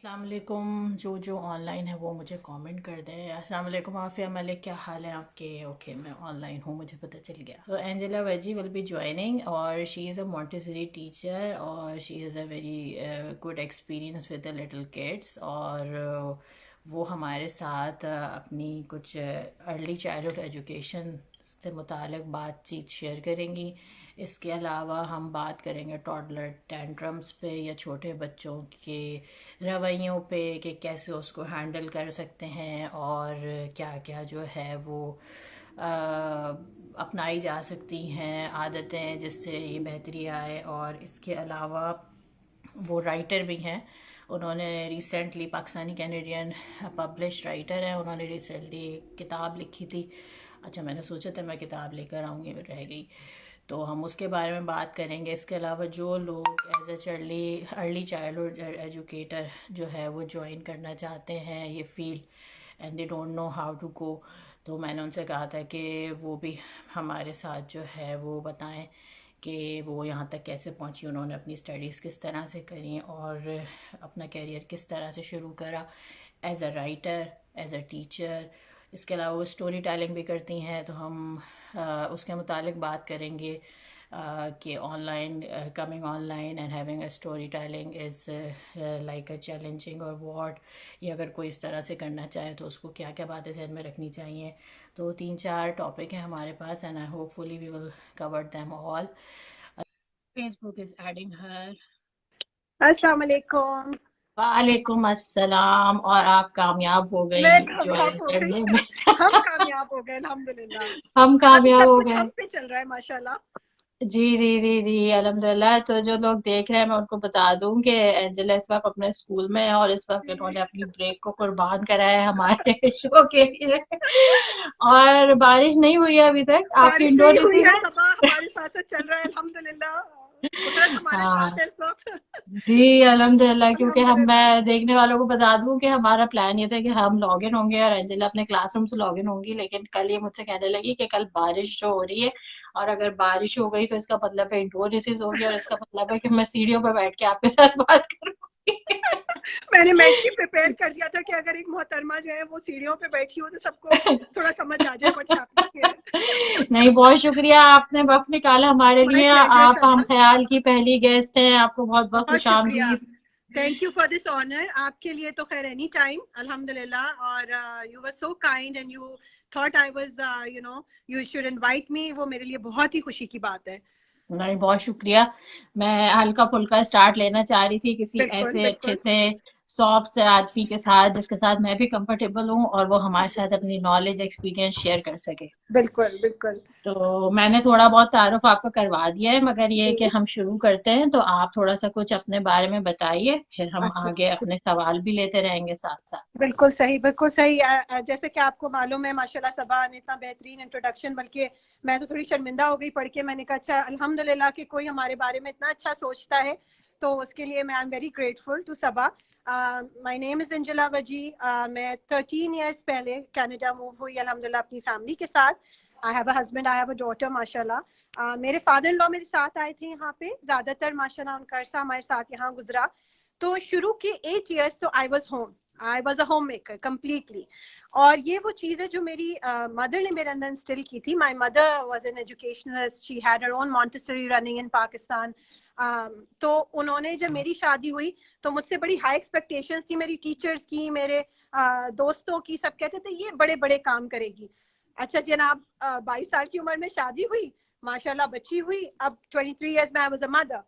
अस्सलाम वालेकुम। जो ऑनलाइन है वो मुझे कमेंट कर दे। अस्सलाम वालेकुम आफिया मलिक, क्या हाल है आपके? ओके, मैं ऑनलाइन हूँ, मुझे पता चल गया। So Angela Vegi will be joining और she is a Montessori teacher और she is a very good experience with the little kids. और वो हमारे साथ अपनी कुछ अर्ली चाइल्डहुड एजुकेशन से मुतालिक बातचीत शेयर करेंगी। इसके अलावा हम बात करेंगे टॉडलर टेंट्रम्स पे या छोटे बच्चों के रवैयों पे कि कैसे उसको हैंडल कर सकते हैं और क्या क्या जो है वो अ, अपनाई जा सकती हैं आदतें जिससे ये बेहतरी आए। और इसके अलावा वो राइटर भी हैं। उन्होंने recently Pakistani Canadian publish writer हैं। उन्होंने रिसेंटली किताब लिखी थी। अच्छा, मैंने सोचा था मैं किताब लेकर आऊँगी, रह गई। तो हम उसके बारे में बात करेंगे। इसके अलावा जो लोग as a early childhood educator जो है वो ज्वाइन करना चाहते हैं ये field and they don't know how to go, तो मैंने उनसे कहा था कि वो भी हमारे साथ जो है वो बताएं कि वो यहाँ तक कैसे पहुँची, उन्होंने अपनी स्टडीज़ किस तरह से करी और अपना करियर किस तरह से शुरू करा as a writer, as a teacher. इसके अलावा वो स्टोरी टेलिंग भी करती हैं, तो हम उसके मुतालिक बात करेंगे कि online coming online and having a story telling is like a challenging और वॉट, ये अगर कोई इस तरह से करना चाहे तो उसको क्या क्या बातें जहन में रखनी चाहिए। तो 3-4 टॉपिक हैं हमारे पास and I hopefully we will cover them all. Facebook is adding her. अस्सलाम वालेकुम। वालेकुम अस्सलाम। और आप कामयाब हो मैं गई कामयाब ज्वाइन हो गई। करने में। हम कामयाब हो गए अल्हम्दुलिल्लाह। हम अभी कामयाब सब हो कुछ गए। हम पे चल रहा है माशाल्लाह। जी जी जी जी, अल्हम्दुलिल्लाह। तो जो लोग देख रहे हैं मैं उनको बता दूं कि एंजेला इस वक्त अपने स्कूल में है और इस वक्त इन्होंने अपनी ब्रेक को कुर्बान करा है हमारे शो के लिए। और बारिश नहीं हुई है अभी तक। आपकी बारिश नहीं हुई इंडोनेशिया है, में? सबा हमारे साथ साथ चल रहा है अल्हम्दुलिल्लाह। कुदरत हमारे हाँ साथ है इस वक्त। जी, अल्हम्दुलिल्लाह। क्योंकि अल्हम्दुलिल्लाह। मैं देखने वालों को बता दूं कि हमारा प्लान ये था कि हम लॉग इन होंगे और एंजेला अपने क्लासरूम से लॉग इन होंगी, लेकिन कल ये मुझसे कहने लगी कि कल बारिश जो हो रही है और अगर बारिश हो गई तो इसका मतलब है इंडोर डिसीज होगी और इसका मतलब है कि मैं सीढ़ियों पर बैठ के आपके साथ बात करूंगी। मैंने मेंटली प्रिपेयर कर दिया था कि अगर एक मोहतरमा जो है वो सीढ़ियों पे बैठी हो तो सबको थोड़ा समझ आ जाए व्हाट्स हैपनिंग हियर। नहीं, बहुत शुक्रिया, आपने वक्त निकाला हमारे माय लिए। प्लेजर आप हम सबा। ख्याल की पहली गेस्ट हैं, आपको बहुत बहुत बहुत खुश शुक्रिया। आमदीद। Thank you for this honour. आपके लिए तो खैर एनी टाइम अल्हम्दुलिल्लाह। और you were so kind and you thought I was you should invite me. वो मेरे लिए बहुत ही खुशी की बात है। नहीं, बहुत शुक्रिया। मैं हल्का फुल्का स्टार्ट लेना चाह रही थी किसी बिल्कुल ऐसे अच्छे बिल्कुल। से सॉफ्ट से आदमी के साथ जिसके साथ मैं भी कंफर्टेबल हूँ और वो हमारे साथ अपनी नॉलेज एक्सपीरियंस शेयर कर सके। बिल्कुल बिल्कुल। तो मैंने थोड़ा बहुत तारुफ आपका करवा दिया है, मगर ये है जी। कि हम शुरू करते हैं तो आप थोड़ा सा कुछ अपने बारे में बताइए, फिर हम अच्छा। आगे अपने सवाल भी लेते रहेंगे साथ साथ। बिल्कुल सही बिल्कुल सही। जैसे कि आपको मालूम है माशाल्लाह सबा ने इतना बेहतरीन इंट्रोडक्शन, बल्कि मैं तो थोड़ी शर्मिंदा हो गई पढ़ के। मैंने कहा अच्छा अल्हम्दुलिल्लाह कि कोई हमारे बारे में इतना अच्छा सोचता है, तो उसके लिए मैं I am very grateful to Saba. My name is Angela Wazi. मैं 13 इयर्स पहले कनाडा मूव हुई अल्हम्दुलिल्लाह अपनी फैमिली के साथ। आई have a husband, I have a daughter माशाल्लाह। मेरे फादर इन लॉ मेरे साथ आए थे यहाँ पे, ज़्यादातर माशाल्लाह उनका अरसा हमारे साथ यहाँ गुजरा। तो शुरू के 8 इयर्स तो I was home. I was a home maker completely. और ये वो चीज़ है जो मेरी मदर ने मेरे अंदर इंस्टिल की थी। My mother was an educationalist, she had her own Montessori running in Pakistan. तो उन्होंने जब मेरी शादी हुई तो मुझसे बड़ी हाई एक्सपेक्टेशंस थी मेरी टीचर्स की, मेरे दोस्तों की। सब कहते थे ये बड़े बड़े काम करेगी। अच्छा जनाब, 22 साल की उम्र में शादी हुई, माशाल्लाह बच्ची हुई। अब 23 इयर्स में I was a mother.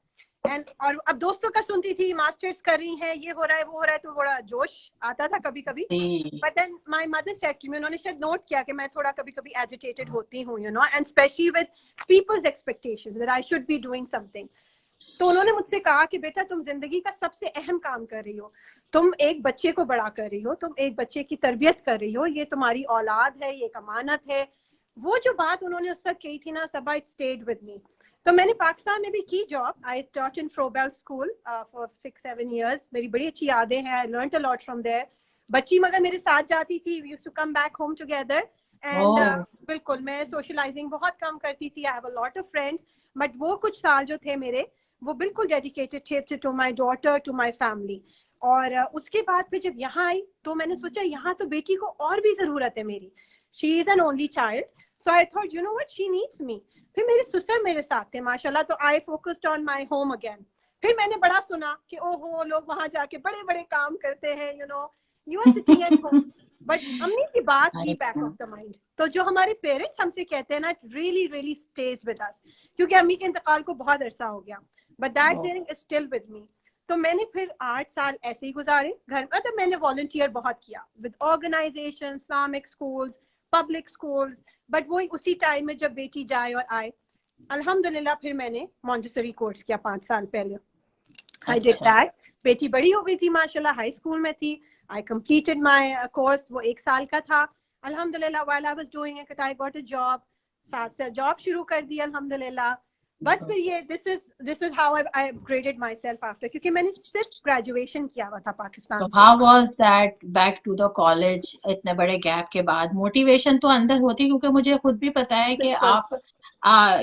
And और अब दोस्तों का सुनती थी मास्टर्स कर रही हैं, ये हो रहा है वो हो रहा है, तो बड़ा जोश आता था कभी कभी। जी but then my mother said to me, उन्होंने शायद नोट किया कि मैं थोड़ा कभी कभी एजिटेटेड होती हूँ, you know, and especially with people's expectations that I should be doing something. तो उन्होंने मुझसे कहा कि बेटा तुम जिंदगी का सबसे अहम काम कर रही हो। तुम एक बच्चे को बड़ा कर रही हो, तुम एक बच्चे की तरबियत कर रही हो, ये तुम्हारी औलाद है, ये एक अमानत है। वो जो बात उन्होंने उस वक्त कही थी ना Saba, it stayed with me. तो मैंने पाकिस्तान में भी की job. I taught in Froebel school for 6-7 years. मेरी बड़ी अच्छी यादें हैं, I learn a lot from there. बच्ची मगर मेरे साथ जाती थी, we used to come back home together. And oh बिल्कुल मैं सोशलाइजिंग बहुत कम करती थी। I have a lot of friends, but वो कुछ साल जो थे मेरे, वो बिल्कुल डेडिकेटेड थे to my daughter, to my family. और उसके बाद फिर जब यहाँ आई तो मैंने सोचा यहाँ तो बेटी को और भी जरूरत है मेरी, she is an only child, so I thought you know what she needs मी। फिर मेरे ससुर मेरे साथ थे माशाल्लाह, तो I focused on my home again. फिर मैंने बड़ा सुना कि ओहो लोग वहां जाके बड़े बड़े काम करते हैं, you are sitting at home. But अम्मी की बात थी बैक ऑफ द माइंड, तो जो हमारे पेरेंट्स हमसे कहते हैं ना, it really really stage with us, क्योंकि अम्मी के इंतकाल को बहुत अरसा हो गया, but that feeling is still with me. तो मैंने फिर 8 साल ऐसे ही गुजारे घर में। तो मैंने वॉलंटियर बहुत किया with organisation, Islamic schools, public schools, but वही उसी टाइम में जब बेटी जाए और आए, अल्हम्दुलिल्लाह फिर मैंने मॉन्टेसरी कोर्स किया 5 साल पहले। I did that. बेटी बड़ी हो गई थी माशाल्लाह, हाई स्कूल में थी। आई कंप्लीटेड माय कोर्स, वो 1 साल का था। अल्हम्दुलिल्लाह while I was doing it I got a job, साथ से जॉब शुरू कर दी अल्हम्दुलिल्लाह। बस फिर ये this is how I upgraded my self after, क्योंकि मैंने सिर्फ ग्रेजुएशन किया हुआ था तो पाकिस्तान से। How was that back to the college इतने बड़े गैप के बाद? मोटिवेशन तो अंदर होती, क्योंकि मुझे खुद भी पता है कि बिल्कुल। आप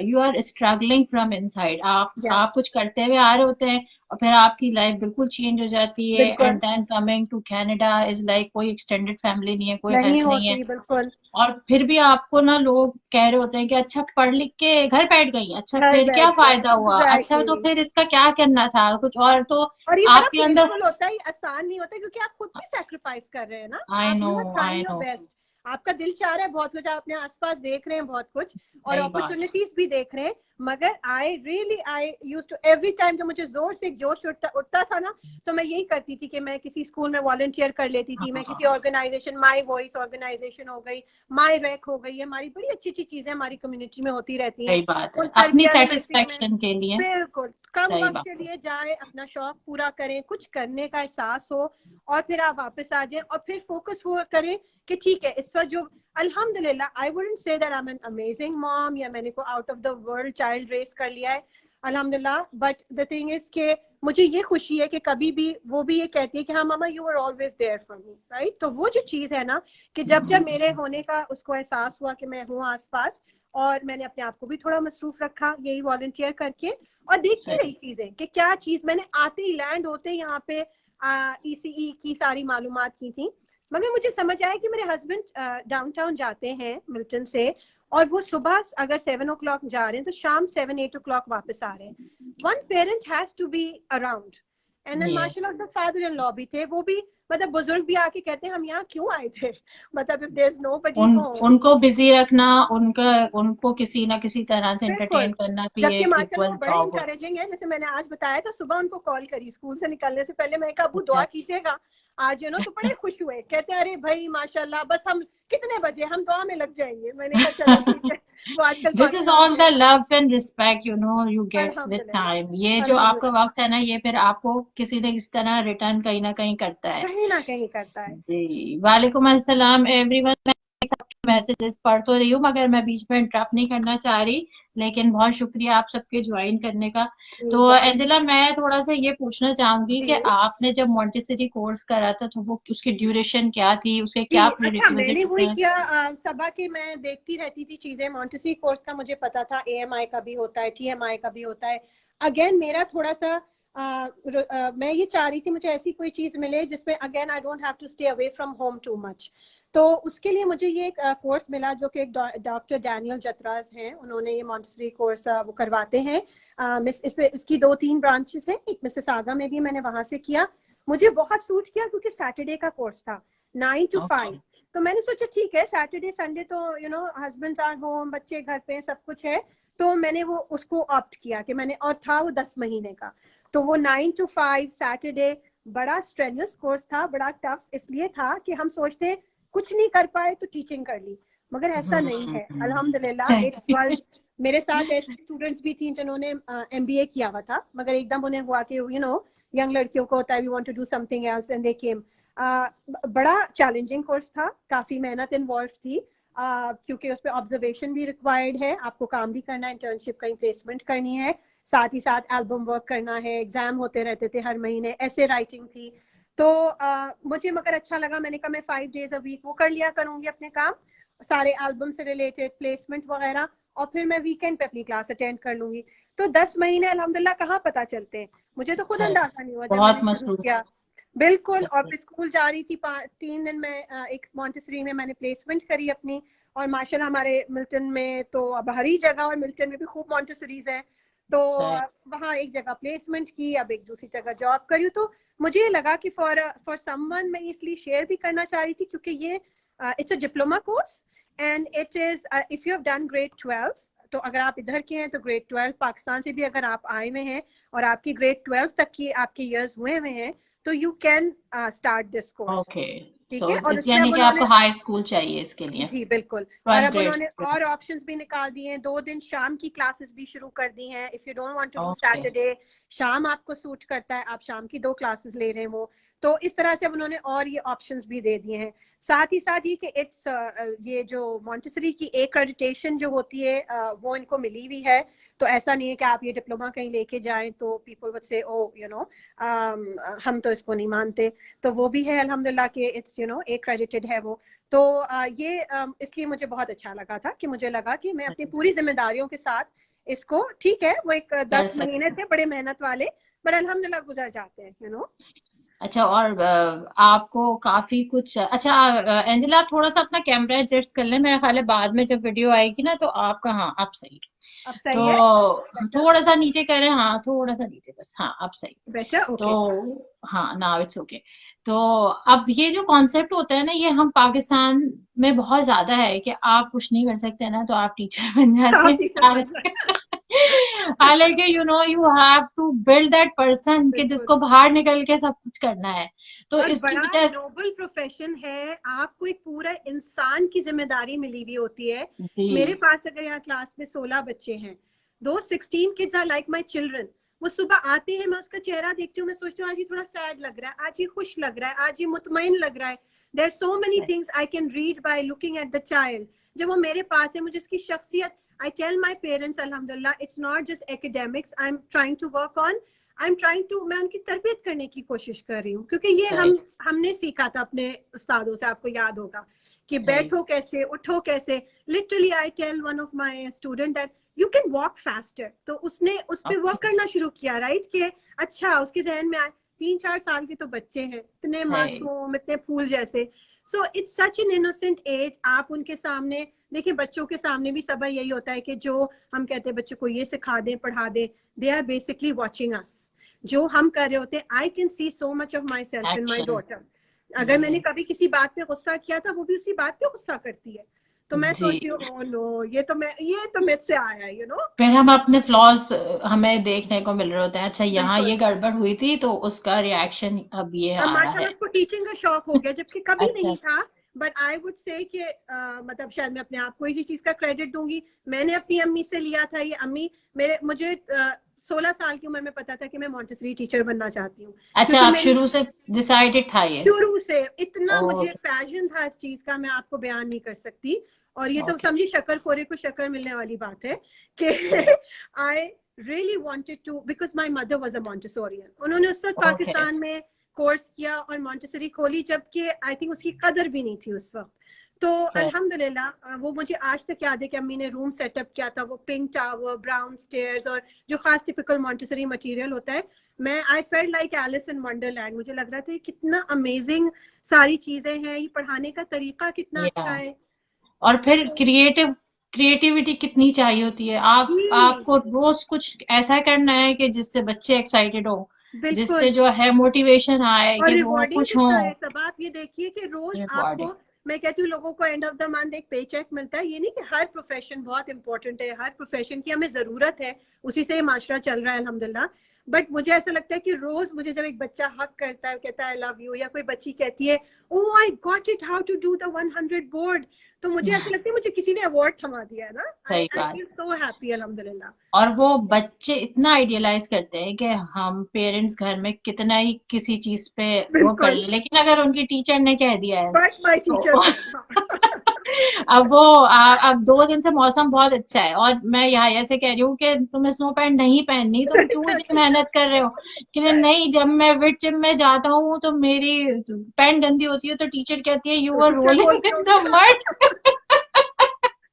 you are struggling from inside. आप यस कुछ करते हुए आ रहे होते हैं और फिर आपकी लाइफ बिल्कुल चेंज हो जाती है, बिल्कुल and then coming to Canada is like कोई एक्सटेंडेड फैमिली नहीं है, कोई नहीं हेल्प नहीं है, होती, बिल्कुल और फिर भी आपको ना लोग कह रहे होते हैं कि अच्छा पढ़ लिख के घर बैठ गई, अच्छा घर फिर क्या बैठ गए फायदा हुआ, अच्छा तो एग्जैक्टली। फिर इसका क्या करना था कुछ और तो और ये बड़ा आपके अंदर। पेनफुल होता है, आसान नहीं होता, क्योंकि आप खुद भी सैक्रिफाइस कर रहे हैं ना। आई आप know, you are trying I your know, best, आपका दिल चाह रहा है बहुत कुछ, आप अपने आसपास देख रहे हैं बहुत कुछ और सही बात। अपॉर्चुनिटीज भी देख रहे हैं, मगर I used to every time जब मुझे जोर से एक जोश उठता था ना, तो मैं यही करती थी कि मैं किसी स्कूल में वॉलंटियर कर लेती थी, मैं किसी हाँ, ऑर्गेनाइजेशन, माई वॉइस ऑर्गेनाइजेशन हो गई, माई रैक हो गई, हमारी बड़ी अच्छी अच्छी चीजें हमारी कम्युनिटी में होती रहती हैं, सही बात है, उन अपनी तरबिया नर्सिंग में। सेटिस्फेक्शन के लिए। बिल्कुल, कम सही वक्त बात के है। लिए जाए, अपना शौक पूरा करें, कुछ करने का एहसास हो, और फिर आप वापस आ जाएं और फिर फोकस हुआ करें कि ठीक है इस वक्त जो अल्हम्दुलिल्लाह, I wouldn't say that I am an amazing mom या मैंने को out of the world child race कर लिया है अल्हम्दुलिल्लाह, बट द थिंग इज के मुझे ये खुशी है कि कभी भी वो भी ये कहती है कि हाँ mama you are always there for me, right. तो वो जो चीज है ना, कि जब जब मेरे होने का उसको एहसास हुआ कि मैं हूँ आसपास, और मैंने अपने आप को भी थोड़ा मसरूफ रखा यही वॉलंटियर करके, और देखती सही। रही चीजें कि क्या चीज, मैंने आते ही लैंड होते ही यहाँ पे ईसीई की सारी मालूमात की थी। मगर मुझे समझ आया कि मेरे हस्बैंड डाउनटाउन जाते हैं मिल्टन से, और वो सुबह अगर 7 o'clock जा रहे हैं तो शाम 7-8 o'clock वापस आ रहे हैं। One parent has to be around. And then ये माशाल्लाह फादर इन लॉ भी थे, वो भी मतलब बुजुर्ग भी आके कहते हैं हम यहाँ क्यों आए थे, मतलब if there is nobody home. उनको बिजी रखना, उनका उनको किसी ना किसी तरह से बिल्कुल, एंटरटेन करना भी जबकि एक माशाल्लाह इक्वल वो बड़े जॉब होती इंकरेजिंग है। जैसे मैंने आज बताया था, सुबह उनको कॉल करी स्कूल से निकलने से पहले, मैंने कहा अबू दुआ है। कीजिएगा आज, तो बड़े खुश हुए, कहते हैं अरे भाई माशाल्लाह, बस हम कितने बजे हम दुआ में लग जाएंगे। मैंने कहा चलो ठीक है, वो आजकल this is Pakistan all the में। Love and respect you get with अल्हम्दुलिल्लाह, टाइम। ये जो आपका अल्हम्दुलिल्लाह, वक्त है ना, ये फिर आपको किसी न किसी तरह रिटर्न कहीं ना कहीं करता है। कहीं ना कहीं करता है। जी, वालेकुम अस्सलाम एवरीवन। मैं सबके मैसेजेस पढ़ तो रही हूँ, मगर मैं बीच में इंटरप्ट नहीं करना चाह रही, लेकिन बहुत शुक्रिया आप सबके ज्वाइन करने का। जी तो बहुत। एंजेला, मैं थोड़ा सा ये पूछना चाहूंगी जी कि आपने जब मॉन्टेसरी कोर्स करा था तो वो उसकी ड्यूरेशन क्या थी, उसके जी, क्या अच्छा मैंने प्रीरिक्विजिट्स वही हैं? किया, सबा के मैं देखती रहती थी चीजें। मॉन्टेसरी कोर्स का मुझे पता था, एएमआई का भी होता है, टीएमआई का भी होता है। अगेन मेरा थोड़ा सा मैं ये चाह रही थी मुझे ऐसी कोई चीज मिले जिसमें again I don't have to stay away from home too much. तो उसके लिए मुझे ये कोर्स मिला जो कि एक डॉक्टर डैनियल जतराज हैं, उन्होंने ये मॉन्टेसरी कोर्स वो करवाते हैं। इसमें इसकी 2-3 ब्रांचेस हैं, एक मिसिसागा में भी मैंने वहां से किया। मुझे बहुत सूट किया क्योंकि सैटरडे का कोर्स था, 9 to 5। तो मैंने सोचा ठीक है, सैटरडे संडे तो हस्बैंड आर होम, बच्चे घर पे, सब कुछ है। तो मैंने वो उसको ऑप्ट किया कि मैंने, और था वो 10 महीने का। तो वो 9 to 5 सैटरडे, बड़ा स्ट्रेनियस कोर्स था, बड़ा टफ इसलिए था कि हम सोचते कुछ नहीं कर पाए तो टीचिंग कर ली, मगर ऐसा नहीं है अल्हम्दुलिल्लाह। इट वाज, मेरे साथ ऐसी स्टूडेंट्स भी थी जिन्होंने एमबीए किया हुआ था, मगर एकदम उन्हें हुआ कि यंग लड़कियों को होता है we want to do something else, and they came. बड़ा चैलेंजिंग कोर्स था, काफी मेहनत इन्वॉल्व थी, क्योंकि उस पर ऑब्जर्वेशन भी रिक्वायर्ड है, आपको काम भी करना है, इंटर्नशिप कहीं प्लेसमेंट करनी है, साथ ही साथ एल्बम वर्क करना है, एग्जाम होते रहते थे हर महीने, ऐसे राइटिंग थी। तो मुझे मगर अच्छा लगा, मैंने कहा मैं 5 days a week वो कर लिया करूंगी अपने काम, सारे एल्बम से रिलेटेड प्लेसमेंट वगैरह, और फिर मैं वीकेंड पे अपनी क्लास अटेंड कर लूंगी। तो 10 महीने अल्हम्दुलिल्लाह कहाँ पता चलते हैं, मुझे तो खुद अंदाजा नहीं हुआ जब बहुत मैंने शुरू मसरूफ। किया। बिल्कुल। और मैं स्कूल जा रही थी, 3 दिन में एक मॉन्टेसरी में मैंने प्लेसमेंट करी अपनी, और माशाल्लाह हमारे मिल्टन में तो अब हर ही जगह, और मिल्टन में भी खूब मॉन्टेसरीज हैं, तो वहाँ एक जगह प्लेसमेंट की, अब एक दूसरी जगह जॉब करी। तो मुझे ये लगा कि फॉर समवन मैं इसलिए शेयर भी करना चाह रही थी क्योंकि ये it's a diploma course, and it is if you have done grade 12, तो अगर आप इधर के हैं तो ग्रेड 12 पाकिस्तान से भी अगर आप आए हुए हैं और आपकी ग्रेड 12 तक की आपके इयर्स हुए हुए हैं, तो you can start this course. Okay, ठीक सो है, और उसमें यानी अब कि आपको उन्होंने, हाई स्कूल चाहिए इसके लिए, जी बिल्कुल, और 12th अब ग्रेड। उन्होंने और ऑप्शंस भी निकाल दिए हैं, 2 दिन शाम की क्लासेस भी शुरू कर दी हैं। If you don't want to do okay, Saturday, शाम आपको सूट करता है, आप शाम की 2 क्लासेस ले रहे हैं वो, तो इस तरह से अब उन्होंने और ये ऑप्शंस भी दे दिए हैं। साथ ही साथ ये कि इट्स ये जो मॉन्टेसरी की एक्रेडिटेशन जो होती है वो इनको मिली हुई है, तो ऐसा नहीं है कि आप ये डिप्लोमा कहीं लेके जाएं तो people would say O you know हम तो इसको नहीं मानते, तो वो भी है अल्हम्दुलिल्लाह कि इट्स यू नो एक्रेडिटेड है वो। तो ये इसलिए मुझे बहुत अच्छा लगा था कि मुझे लगा कि मैं अपनी पूरी जिम्मेदारियों के साथ इसको, ठीक है वो एक कर 10 महीने सकते। थे बड़े मेहनत वाले, बट अल्हम्दुलिल्लाह गुजर जाते हैं, यू नो। अच्छा, और आपको काफी कुछ, अच्छा एंजेला आप थोड़ा सा अपना कैमरा एडजस्ट कर लें, मेरा ख्याल है बाद में जब वीडियो आएगी ना तो आपका, हाँ आप सही। अब तो सही है, बेटर, थोड़ा सा नीचे करें, हाँ थोड़ा सा नीचे बस, हाँ अब सही। बेटर, तो ओके। हाँ, नाउ इट्स ओके। तो अब ये जो कॉन्सेप्ट होता है ना, ये हम पाकिस्तान में बहुत ज्यादा है कि आप कुछ नहीं कर सकते ना तो आप टीचर बन जाते आप टीचर हैं। बन जाए। हालांकि you have to build that person कि बिल्कुल, जिसको बाहर निकल के सब कुछ करना है, तो और इसकी बड़ा वजह से। नोबल प्रोफेशन है, आपको एक पूरा इंसान की जिम्मेदारी मिली हुई होती है। जी, मेरे पास अगर यहाँ क्लास में 16 बच्चे हैं, दो 16 kids are like my children. वो सुबह आते हैं, मैं उसका चेहरा देखती हूँ, मैं सोचती हूँ आज ये थोड़ा सैड लग रहा है, आज ये खुश लग रहा है, आज ये मुतमईन लग रहा है। There so many things I can read by looking at the child. जब वो मेरे पास है, मुझे उसकी शख्सियत, आई टेल माई पेरेंट्स अल्हम्दुलिल्लाह it's not just academics I am trying to work on, I am trying to, मैं उनकी तरबियत करने की कोशिश कर रही हूँ, क्योंकि ये राइट, हमने सीखा था अपने उस्तादों से, आपको याद होगा कि राइट, बैठो कैसे, उठो कैसे। Literally I tell one of my student that you can walk faster, तो उसने उस पर वर्क ओके, करना शुरू किया, राइट, कि अच्छा उसके जहन में आए, 3-4 साल के तो बच्चे हैं, इतने राइट, मासूम, इतने फूल जैसे। So it's such an innocent age, आप उनके सामने देखिए, बच्चों के सामने भी सब यही होता है कि जो हम कहते हैं बच्चों को ये सिखा दें, पढ़ा दें, they are basically watching us, जो हम कर रहे होते हैं। I can see so much of myself in my action. Daughter. अगर मैंने कभी किसी बात पे गुस्सा किया था, वो भी उसी बात पे गुस्सा करती है, तो मैं जी, सोचती हूँ ओ नो, ये तो मुझसे आया है, यू नो। फिर हम अपने फ्लॉज हमें देखने को मिल रहे होते हैं, अच्छा यहाँ बिल्कुल। ये गड़बड़ हुई थी तो उसका रिएक्शन अब ये अब आ रहा माशाल्लाह है। उसको टीचिंग का शौक हो गया, जबकि कभी अच्छा, नहीं था। बट आई वुड से कि मतलब शायद मैं अपने आप को इसी चीज का क्रेडिट दूंगी, मैंने अपनी अम्मी से लिया था ये। अम्मी मुझे 16 साल की उम्र में पता था कि मैं मॉन्टेसरी टीचर बनना चाहती हूँ, अच्छा क्योंकि आप मेरी शुरू से डिसाइडेड था ये। शुरू से इतना मुझे ओके, पैशन था इस चीज का, मैं आपको बयान नहीं कर सकती। और ये तो ओके, समझी शक्कर खोरे को शक्कर मिलने वाली बात है कि I really wanted to, because my mother was a Montessorian. उन्होंने उस वक्त ओके, पाकिस्तान में कोर्स किया और मॉन्टेसरी खोली, जबकि आई थिंक उसकी कदर भी नहीं थी उस वक्त। तो अल्हम्दुलिल्लाह वो मुझे आज तक याद है कि अम्मी ने रूम सेटअप किया था, वो पिंक टावर, ब्राउन स्टेयर्स, और जो खास टिपिकल मॉन्टेसरी मटेरियल होता है। मैं I felt like Alice in Wonderland, मुझे लग रहा था कितना अमेजिंग सारी चीजें हैं, ये पढ़ाने का तरीका कितना या, अच्छा है। और फिर तो क्रिएटिविटी कितनी चाहिए होती है, आप जी आपको रोज कुछ ऐसा करना है कि जिससे बच्चे एक्साइटेड हो, जिससे बिल्कुल, जो है मोटिवेशन आए और कि वो रिवॉर्डिंग खुश किस हो। तरह है सब, आप ये देखिए कि रोज आपको, रिकॉर्डिंग, मैं कहती हूँ लोगों को एंड ऑफ द मंथ एक पे चेक मिलता है। ये नहीं कि हर प्रोफेशन बहुत इंपॉर्टेंट है, हर प्रोफेशन की हमें जरूरत है, उसी से माशरा चल रहा है अल्हम्दुलिल्लाह। बट मुझे ऐसा लगता है कि रोज मुझे जब एक बच्चा हक करता है, कहता है आई लव यू, या कोई बच्ची कहती है oh I got it how to do the 100 board, तो मुझे ऐसा लगता है मुझे किसी ने अवार्ड थमा दिया है ना। आई सही आई बात। फील सो हैप्पी अल्हम्दुलिल्लाह। और वो बच्चे इतना आइडियलाइज करते हैं कि हम पेरेंट्स घर में कितना ही किसी चीज पे वो कर बिल्कुल, ले, लेकिन अगर उनकी टीचर ने कह दिया है बट माय टीचर तो सेड अब वो अब 2 दिन से मौसम बहुत अच्छा है और मैं यहाँ ऐसे कह रही हूँ कि तुम्हें स्नो पैंट नहीं पहननी, तुम क्यों इतनी मेहनत कर रहे हो, कि नहीं जब मैं विट जिम में जाता हूँ तो मेरी पैंट गंदी होती है तो टीचर कहती है यू आर टीचर रोलिंग बोलती इन द होगी मड।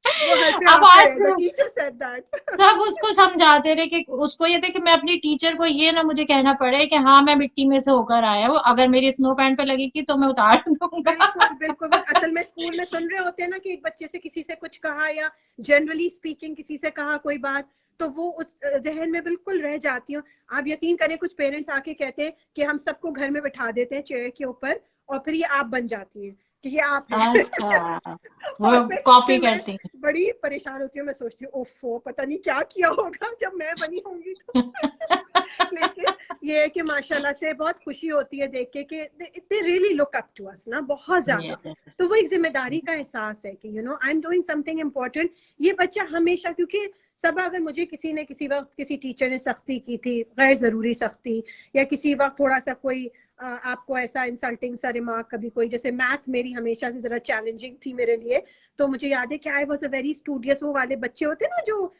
वो हंसे अब आप आज पे, द टीचर सेड दैट। सब उसको समझाते रहे कि उसको ये थे कि मैं अपनी टीचर को ये ना मुझे कहना पड़े कि हाँ मैं मिट्टी में से होकर आया हूँ, अगर मेरी स्नो पैंट पे लगेगी तो मैं उतार दूंगा। बिल्कुल बिल्कुल, वो असल में स्कूल में सुन रहे होते हैं ना कि एक बच्चे से किसी से कुछ कहा, या जनरली स्पीकिंग किसी से कहा कोई बात, तो वो उस जहन में बिल्कुल रह जाती हो। आप यकीन करें कुछ पेरेंट्स आके कहते हैं कि हम सबको घर में बिठा देते हैं चेयर के ऊपर, और फिर ये आप बन जाती हैं कि ये आप है। अच्छा, वो और कॉपी फिर मैं करती हैं। बड़ी परेशान होती हूँ, मैं सोचती हूँ ओफो पता नहीं क्या किया होगा जब मैं बनी होंगी तो। लेकिन ये है कि माशाल्लाह से बहुत खुशी होती है देख के कि they really look up to us ना, बहुत ज्यादा। ये तो वो एक जिम्मेदारी का एहसास है कि I am doing something important. ये बच्चा हमेशा, क्योंकि सब अगर मुझे किसी ने किसी वक्त किसी टीचर ने सख्ती की थी, गैर जरूरी सख्ती, या किसी वक्त थोड़ा सा कोई आपको ऐसा इंसल्टिंग सा रिमार्क, कभी कोई, जैसे मैथ मेरी हमेशा से जरा चैलेंजिंग थी मेरे लिए, तो मुझे याद है कि I was a very studious, वो वाले बच्चे होते हैं ना जो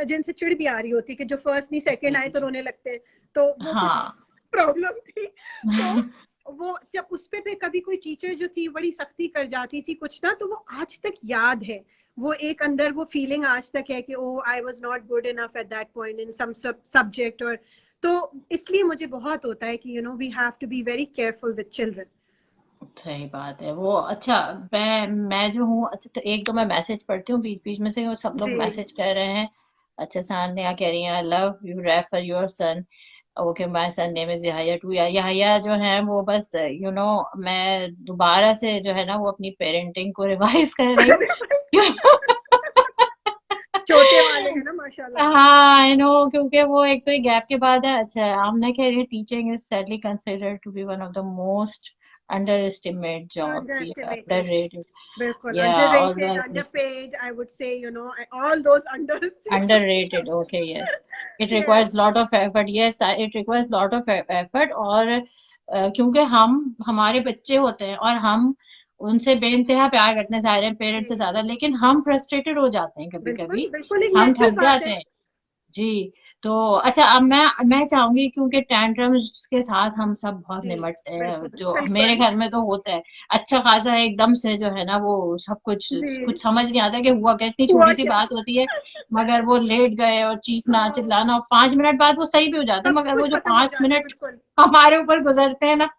जिनसे चिड़ भी आ रही होती कि जो फर्स्ट नहीं सेकंड आए तो रोने लगते हैं, तो वो कुछ हाँ। प्रॉब्लम थी। तो वो जब उस पे कभी कोई टीचर जो थी बड़ी सख्ती कर जाती थी कुछ ना, तो वो आज तक याद है। वो एक अंदर वो फीलिंग आज तक है कि oh I was not good enough at that point in some subject. और तो इसलिए मुझे बहुत होता है कि we have to be very careful with children. सही बात है वो। अच्छा, मैं जो हूँ, अच्छा तो एक दो मैं मैसेज पढ़ती हूँ बीच बीच में से, वो सब लोग जी मैसेज कर रहे हैं। अच्छा, सान्या कह रही है I love you refer your son. Okay, my son name is Yahya too. Yahya जो है वो बस मैं दोबारा से जो है ना वो अपनी पेरेंटिंग को रिवाइज कर रही हूँ। छोटे वाले हैं ना माशाल्लाह। हाँ आई नो, क्योंकि वो एक तो एक गैप के बाद है। अच्छा, आमना कह रही है teaching is sadly considered to be one of the most underestimate job, under underestimated, rated. बिल्कुल या underrated, although underpaid, I would say, all those unders. underrated, okay, yes, it Yes, requires lot of effort, yes, it requires lot of effort। और क्योंकि हम हमारे बच्चे होते हैं और हम उनसे बेइंतहा प्यार करते हैं सारे पेरेंट्स से जी ज्यादा, लेकिन हम फ्रस्ट्रेटेड हो जाते हैं कभी बिल्कुल कभी, बिल्कुल, एक हम नेचुरल थक बात जाते है। हैं। जी। तो अच्छा, अब मैं चाहूंगी, क्योंकि टैंट्रम्स के साथ हम सब बहुत जी निमटते हैं, बिल्कुल जो मेरे बिल्कुल। घर में तो होता है अच्छा खासा, एकदम से जो है ना वो सब कुछ जी कुछ समझ नहीं आता कि हुआ क्या, इतनी हुआ छोटी सी क्या। बात होती है मगर वो लेट गए और चीखना हाँ, चिल्लाना, और 5 मिनट बाद वो सही भी हो जाता है, सब मगर कुछ वो जो खत्म हो पांच जाता है मिनट बिल्कुल। हमारे ऊपर गुजरते हैं ना।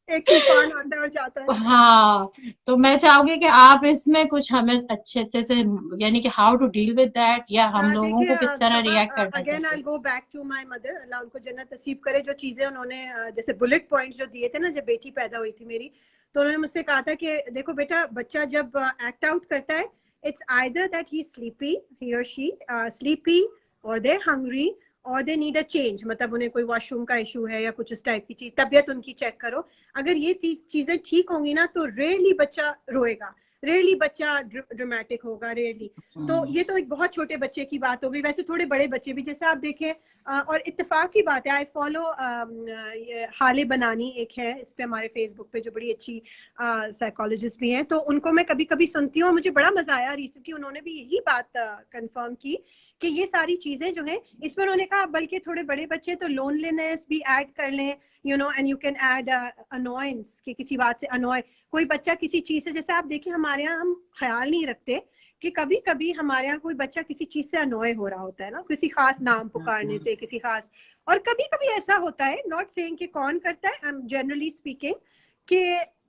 एक तूफान आता है और जाता है। हाँ, तो मैं चाहूंगी कि आप इसमें कुछ हमें अच्छे अच्छे से, यानी कि how to deal with that, या हम लोगों देखिए को किस तरह सबा, रिएक्ट करना अगेन आई चाहिए। Go back to my mother, Allah उनको जन्नत नसीब करे, जो चीजें उन्होंने जैसे बुलेट पॉइंट्स जो दिए थे ना जब बेटी पैदा हुई थी मेरी, तो उन्होंने मुझसे कहा था कि देखो बेटा, बच्चा जब एक्ट आउट करता है, it's either that he sleepy, he और शी स्लीपी, और दे हंग्री, और दे नीड अ चेंज, मतलब उन्हें कोई वॉशरूम का इशू है या कुछ उस टाइप की चीज, तबीयत उनकी चेक करो। अगर ये चीजें ठीक होंगी ना तो रेयरली बच्चा रोएगा, रेयरली बच्चा ड्रामेटिक होगा, रेयरली। तो हम्म। ये तो एक बहुत छोटे बच्चे की बात हो गई। वैसे थोड़े बड़े बच्चे भी, जैसे आप देखें, और इत्तेफाक की बात है, आई फॉलो हाले बनानी एक है इस पे हमारे फेसबुक पे, जो बड़ी अच्छी साइकोलॉजिस्ट भी हैं, तो उनको मैं कभी कभी सुनती हूँ, मुझे बड़ा मजा आया। रिसेंटली उन्होंने भी यही बात कंफर्म की कि ये सारी चीजें जो हैं, इसमें उन्होंने कहा बल्कि थोड़े बड़े बच्चे तो लोनलीनेस भी ऐड कर लें, and you can add annoyance, कि किसी बात से अनोय, कोई बच्चा किसी चीज से, जैसे आप देखिए हमारे यहाँ हम ख्याल नहीं रखते कि कभी कभी हमारे यहाँ कोई बच्चा किसी चीज से अनोय हो रहा होता है ना, किसी खास नाम पुकारने से, किसी खास, और कभी कभी ऐसा होता है, नॉट सेइंग कि कौन करता है, आई एम जनरली स्पीकिंग, कि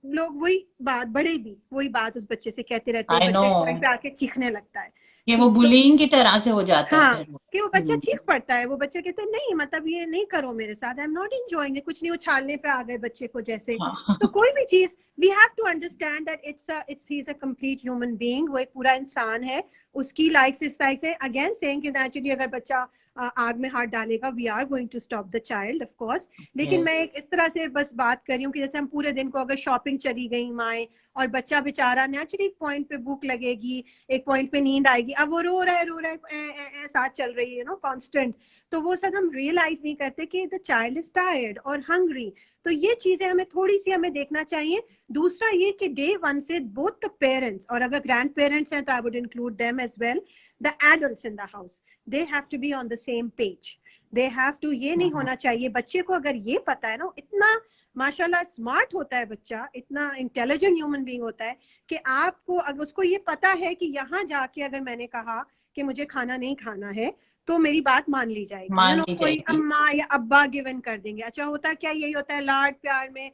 लोग वही बात, बड़े भी वही बात उस बच्चे से कहते रहते हैं, आई नो, बच्चे घर पे आके चीखने लगता है। ये वो ठीक तो, बुलिंग की तरह से हो जाता है हाँ, फिर वो। कि वो बच्चा चीख पड़ता है, वो बच्चा कहता है नहीं, मतलब ये नहीं करो मेरे साथ, आई एम नॉट एंजॉयिंग, कुछ नहीं, उछालने पे आ गए बच्चे को जैसे। हाँ। तो कोई भी चीज, we have to understand that it's he is a complete human being, वो एक पूरा इंसान है, उसकी लाइक्स इस लाइक से, अगेन सेइंग कि नेचुरली अगर बच्चा आग में हाथ डालेगा, we are going to stop the child of course. लेकिन मैं यस। एक इस तरह से बस बात कर रही हूँ कि जैसे हम पूरे दिन को अगर शॉपिंग चली गई माए, और बच्चा बेचारा नेचुरली एक पॉइंट पे भूख लगेगी, एक पॉइंट पे नींद आएगी, अब वो रो रहा है, साथ चल रही है कांस्टेंट, तो वो सब हम रियलाइज नहीं करते कि द चाइल्ड इज टायर्ड और हंग्री। तो ये चीजें हमें थोड़ी सी हमें देखना चाहिए। दूसरा ये कि डे वन से बोथ द पेरेंट्स, और अगर ग्रैंड पेरेंट्स हैं तो I would include them as well, the adults in the house, they have to be on the same page, they have to, ये नहीं होना चाहिए। बच्चे को अगर ये पता है ना, इतना माशाल्लाह स्मार्ट होता है बच्चा, इतना इंटेलिजेंट ह्यूमन बीइंग होता है कि आपको अगर उसको ये पता है कि यहाँ जाके अगर मैंने कहा कि मुझे खाना नहीं खाना है तो मेरी बात मान ली जाएगी, मान ली कोई जाएगी। अम्मा या अब्बा गिवन कर देंगे। अच्छा होता क्या, यही होता है लाड प्यार में,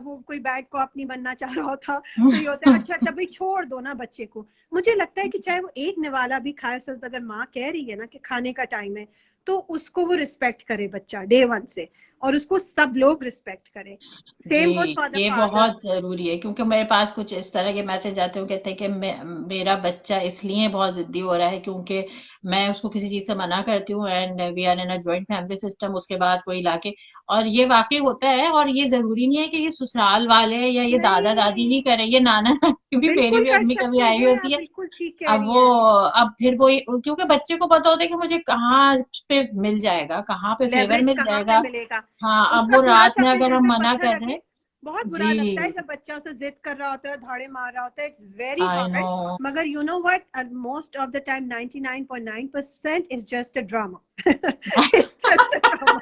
वो कोई बैड कॉप नहीं बनना चाह रहा होता तो ये होता है अच्छा तभी छोड़ दो ना बच्चे को। मुझे लगता है कि चाहे वो एक निवाला भी खाए, अगर माँ कह रही है ना कि खाने का टाइम है तो उसको वो रिस्पेक्ट करे बच्चा डे वन से, और उसको सब लोग रिस्पेक्ट करें। सेम गोज जी, फॉर द ये फादर। बहुत जरूरी है, क्योंकि मेरे पास कुछ इस तरह के मैसेज आते हैं, कहते हैं कि मेरा बच्चा इसलिए बहुत जिद्दी हो रहा है क्योंकि मैं उसको किसी चीज से मना करती हूँ, and we are in a joint family system, उसके बाद कोई लाके। और ये वाकई होता है, और ये जरूरी नहीं है कि ये ससुराल वाले या ये दादा दादी ही नहीं, करें, ये नाना क्योंकि मेरी बिल्कुल भी कर अम्मी कभी सकते आई हैं, आप होती है। बिल्कुल ठीक कह अब रही वो हैं। अब फिर वो क्योंकि बच्चे को पता होता है कि मुझे कहाँ पे मिल जाएगा, कहाँ पे फेवर लेवरेज मिल कहाँ पे जाएगा। मिलेगा, हाँ, अब उसका वो थोड़ा रात सा में फिर अगर दिल हम पे मना पत्थर कर रहे रखे। हैं। बहुत बुरा लगता है जी, जब बच्चा उसे जिद कर रहा होता है, धाड़े मार रहा होता है, it's very I know. Hard. मगर you know what, most of the time 99.9% is just a drama. It's just a drama.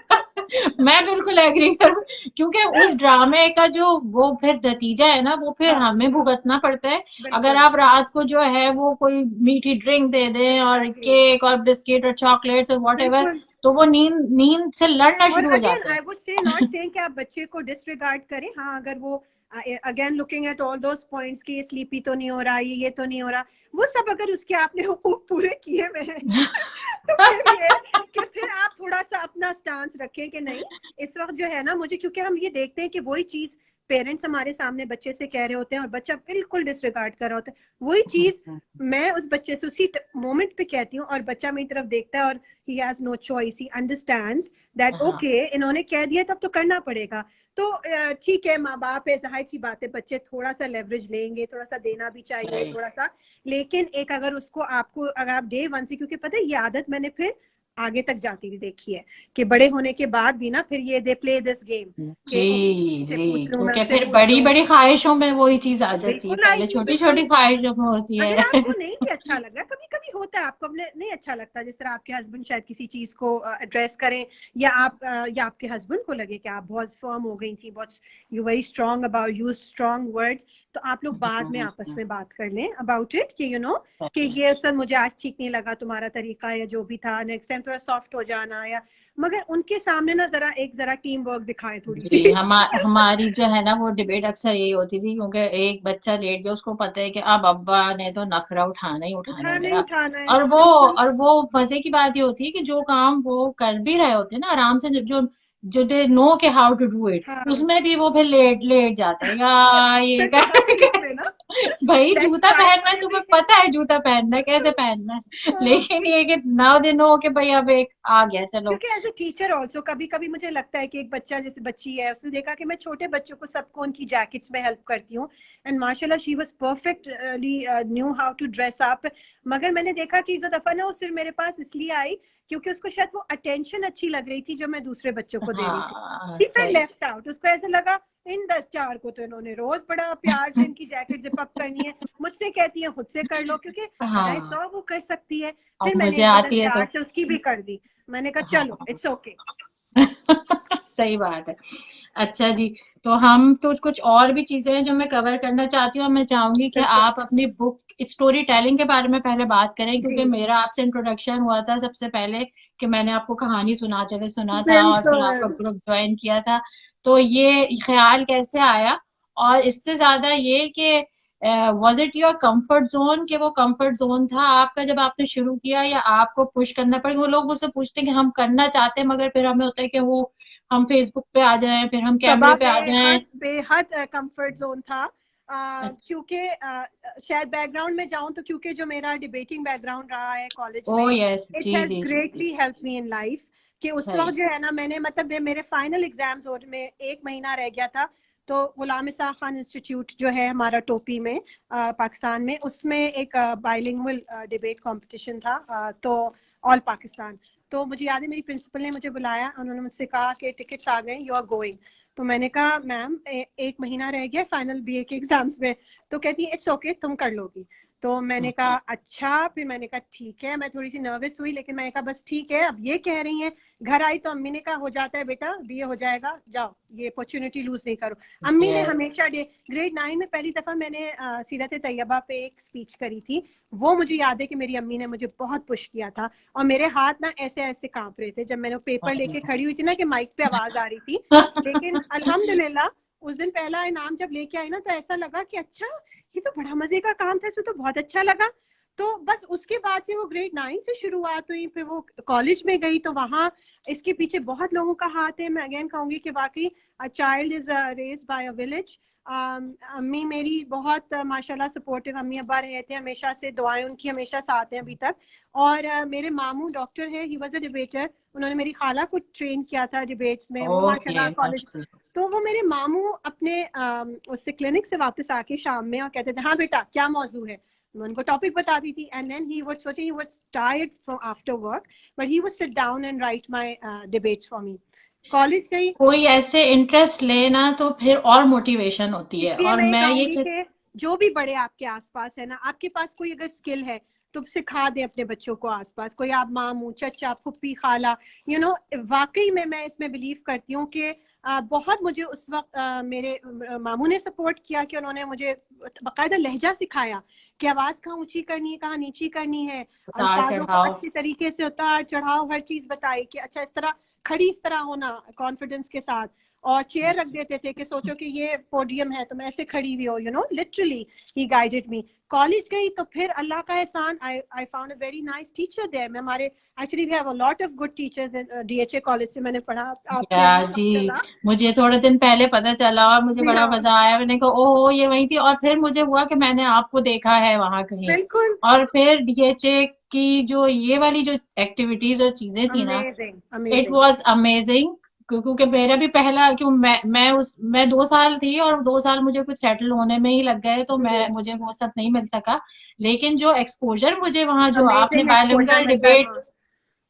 मैं बिल्कुल एग्री करूं, क्योंकि उस ड्रामे का जो वो फिर नतीजा है ना, वो फिर हाँ, हमें भुगतना पड़ता है। अगर बिल्कुल। आप रात को जो है वो कोई मीठी ड्रिंक दे दें और एग्री, केक और बिस्किट और चॉकलेट्स और वॉट एवर, बिल्कुल। तो वो नींद नींद से लड़ना और शुरू हो अगेन जाते I would say not saying कि आप बच्चे को डिसरिगार्ड करें, हाँ अगर वो again looking at all those points कि ये स्लीपी तो नहीं हो रहा, ये तो नहीं हो रहा, वो सब अगर उसके आपने हुकूक पूरे किए हुए हैं हैं। तो फिर ये कि फिर आप थोड़ा सा अपना स्टांस रखें कि नहीं इस वक्त जो है ना मुझे, क्योंकि हम ये देखते हैं कि वही चीज पेरेंट्स हमारे सामने बच्चे से कह रहे होते हैं और बच्चा बिल्कुल डिसरिगार्ड कर रहा होता है, वही चीज मैं उस बच्चे से उसी मोमेंट पे कहती हूँ और बच्चा मेरी तरफ देखता है और he has no choice, he understands that हाँ, ओके इन्होंने कह दिया तब तो करना पड़ेगा। तो ठीक है, माँ बाप है, जाहिर सी बात है बच्चे थोड़ा सा लेवरेज लेंगे, थोड़ा सा देना भी चाहिए राइट। थोड़ा सा। लेकिन एक अगर उसको आपको अगर आप डे वन से, क्योंकि पता है ये आदत मैंने फिर आगे तक जाती हुई देखी है कि बड़े होने के बाद भी ना फिर ये दे प्ले दिस गेम कि ओके जी उससे जी, पूछ लूं, मैं क्योंकि उससे फिर पूछ बड़ी लूं। बड़ी ख्वाहिशों में वही चीज आ जाती है, बिल्कुल पहले आएगी, छोटी बिल्कुल। छोटी ख्वाहिशों में होती अगर है। आपको नहीं भी अच्छा लग रहा है, कभी कभी होता है आपको अपने नहीं अच्छा लगता, जिस तरह आपके हस्बैंड शायद किसी चीज को एड्रेस करें या आप या आपके हस्बैंड को लगे कि आप बहुत फर्म हो गई थी, बहुत you very strong about use strong words, तो आप लोग बाद में आपस में बात कर लें अबाउट इट कि यू नो कि ये सर मुझे आज ठीक नहीं लगा तुम्हारा तरीका या जो भी था, नेक्स्ट टाइम थोड़ा सॉफ्ट हो जाना, या मगर उनके सामने ना जरा टीम वर्क दिखाएं थोड़ी सी। जी, हमारी जो है ना वो डिबेट अक्सर यही होती थी, क्योंकि एक बच्चा लेट गया, उसको पता है कि अब अब्बा ने तो नखरा उठाना ही उठाना है उठाना ही मेरा। उठाना है, और वो बिल्कुल। और वो मजे की बात ये होती है कि जो काम वो कर भी रहे होते हैं ना आराम से, जो जो दे नो के हाउ टू डू इट, हाँ। उसमें भी वो फिर लेट लेट जाते हैं यार, ये फिर तसल्ली में ना, भाई लेट्स जूता ट्राई पहनना फॉर है, तुम्हें एवरीथिंग। पता है जूता पहनना है, कैसे पहनना है। लेकिन ये कि नाउ दे नो कि भाई अब एक आ गया, चलो। क्योंकि एज ए टीचर ऑल्सो कभी कभी मुझे लगता है कि एक बच्चा जैसे बच्ची है, उसने देखा कि मैं छोटे बच्चों को सबको उनकी जैकेट्स में हेल्प करती हूँ एंड माशाल्लाह she was perfectly knew how to dress up. मगर मैंने देखा कि जो दफा ना वो सिर्फ मेरे पास इसलिए आई क्योंकि उसको शायद वो अटेंशन अच्छी लग रही थी जो मैं दूसरे बच्चों को दे रही थी, हाँ, ही फिर सही। Left out. उसको ऐसा लगा इन 10 4 को तो इन्होंने रोज बड़ा प्यार से इनकी जैकेट जिप अप करनी है, मुझसे कहती है खुद से कर लो क्योंकि आई हाँ, सॉ वो कर सकती है। अब फिर मैंने मुझे एक दो दिन आती है तो। प्यार से उसकी भी कर दी, मैंने कहा चलो हाँ। It's okay. सही बात है। अच्छा जी, तो हम तो कुछ और भी चीजें हैं जो मैं कवर करना चाहती हूँ, और मैं चाहूंगी कि बिल्कुल। आप अपनी बुक स्टोरी टेलिंग के बारे में पहले बात करें, क्योंकि जी, मेरा आपसे इंट्रोडक्शन हुआ था सबसे पहले कि मैंने आपको कहानी सुनाते हुए सुना था और फिर आपका बिल्कुल। ग्रुप ज्वाइन किया था। तो ये ख्याल कैसे आया, और इससे ज्यादा ये कि was it your comfort zone, कि वो कंफर्ट जोन था आपका जब आपने शुरू किया, या आपको पुश करना पड़ेगा? वो लोग मुझसे पूछते हैं कि हम करना चाहते हैं, मगर फिर हमें होता है कि वो हम फेसबुक पे आ जाएं, फिर हम सबा कैमरे पे आ जाएं। बेहद बेहद कंफर्ट जोन था, क्योंकि शायद बैकग्राउंड में जाऊं तो क्योंकि जो मेरा डिबेटिंग बैकग्राउंड रहा है कॉलेज ओ में, यस, इट जी हैज जी जी जी। Greatly help me in life. कि उस सही। वक्त जो है ना मैंने मतलब मेरे फाइनल एग्जाम्स और में 1 महीना रह गया था, तो गुलाम इसाक खान इंस्टीट्यूट जो है हमारा टोपी में पाकिस्तान में, उसमें एक बाइलिंगुअल डिबेट कंपटीशन था, तो ऑल पाकिस्तान। तो मुझे याद है मेरी प्रिंसिपल ने मुझे बुलाया, उन्होंने मुझसे कहा कि टिकट्स आ गए, यू आर गोइंग। तो मैंने कहा मैम 1 महीना रह गया फाइनल बीए के एग्जाम्स में, तो कहती है इट्स ओके तुम कर लोगी। तो मैंने कहा अच्छा, फिर मैंने कहा ठीक है, मैं थोड़ी सी नर्वस हुई, लेकिन मैंने कहा बस ठीक है, अब ये कह रही हैं। घर आई तो अम्मी ने कहा हो जाता है बेटा, बीए हो जाएगा, जाओ, ये अपॉर्चुनिटी लूज नहीं करो। अम्मी ने Yes. हमेशा ग्रेड 9 में पहली दफा मैंने सीरत तैयबा पे एक स्पीच करी थी, वो मुझे याद है कि मेरी अम्मी ने मुझे बहुत पुश किया था, और मेरे हाथ ना ऐसे ऐसे कांप रहे थे जब मैंने पेपर लेके खड़ी हुई थी ना, कि माइक पे आवाज आ रही थी। लेकिन अल्हम्दुलिल्लाह उस दिन पहला इनाम जब लेके आई ना, तो ऐसा लगा कि अच्छा, ये तो बड़ा मजे का काम था, इसमें तो बहुत अच्छा लगा। तो बस उसके बाद से वो ग्रेड 9 से शुरुआत हुई, फिर वो कॉलेज में गई, तो वहाँ इसके पीछे बहुत लोगों का हाथ है। मैं अगेन कहूंगी कि वाकई a child is raised bye a village. अम्मी मेरी बहुत माशाल्लाह सपोर्टिव अम्मी अब्बा रहे थे हमेशा से, दुआएं उनकी हमेशा साथ हैं अभी तक। और मेरे मामू डॉक्टर है, ही वाज अ डिबेटर, उन्होंने मेरी खाला को ट्रेन किया था डिबेट्स में, वो माशाल्लाह Okay, कॉलेज। माशाल्लाह। तो वो मेरे मामू अपने उससे क्लिनिक से वापस आके शाम में और कहते थे हाँ बेटा क्या मौजू है, मैं उनको टॉपिक बताती थी, एंड देन ही वुड सोचे he was tired from after work, but he would sit down and right my debates for me. College गई, कोई ऐसे इंटरेस्ट ले ना तो फिर और मोटिवेशन होती है। इसलिए और मैं मैं ये कहूंगी कि जो भी बड़े आपके आसपास है ना, आपके पास कोई अगर स्किल है तो सिखा दे अपने बच्चों को, आसपास कोई आप मामू चाचा फुप्पी खाला, वाकई में मैं इसमें बिलीव करती हूँ कि बहुत मुझे उस वक्त मेरे मामू ने सपोर्ट किया, कि उन्होंने मुझे बाकायदा लहजा सिखाया कि आवाज कहाँ ऊंची करनी है, कहाँ नीची करनी है, उतार अल्फाजों को चढ़ाव। अच्छे तरीके से उतार चढ़ाव हर चीज बताई, कि अच्छा इस तरह खड़ी इस तरह होना कॉन्फिडेंस के साथ, और चेयर रख देते थे कि सोचो कि ये पोडियम है तो मैं ऐसे खड़ी हुई हो, literally he guided me. College गई तो फिर अल्लाह का एहसान, I found a very nice teacher there. मैं हमारे actually we have a lot of good teachers in DHA college से मैंने पढ़ा, आपके या यहाँ जी, माशाल्लाह। मुझे थोड़े दिन पहले पता चला और मुझे जी बड़ा हाँ, मजा आया। मैंने कहा ओहो ये वही थी, और फिर मुझे हुआ कि मैंने आपको देखा है वहां कहीं। बिल्कुल, और फिर डीएचए की जो ये वाली जो एक्टिविटीज और चीजें थी ना, amazing it amazing. Was amazing. क्योंकि मेरा भी पहला क्यों मैं 2 साल थी और 2 साल मुझे कुछ सेटल होने में ही लग गए, तो जी, मुझे वो सब नहीं मिल सका। लेकिन जो एक्सपोजर मुझे वहां, जो आपने अमेजिंग एक्सपोजर बायलिंगुअल मिलता है, हाँ,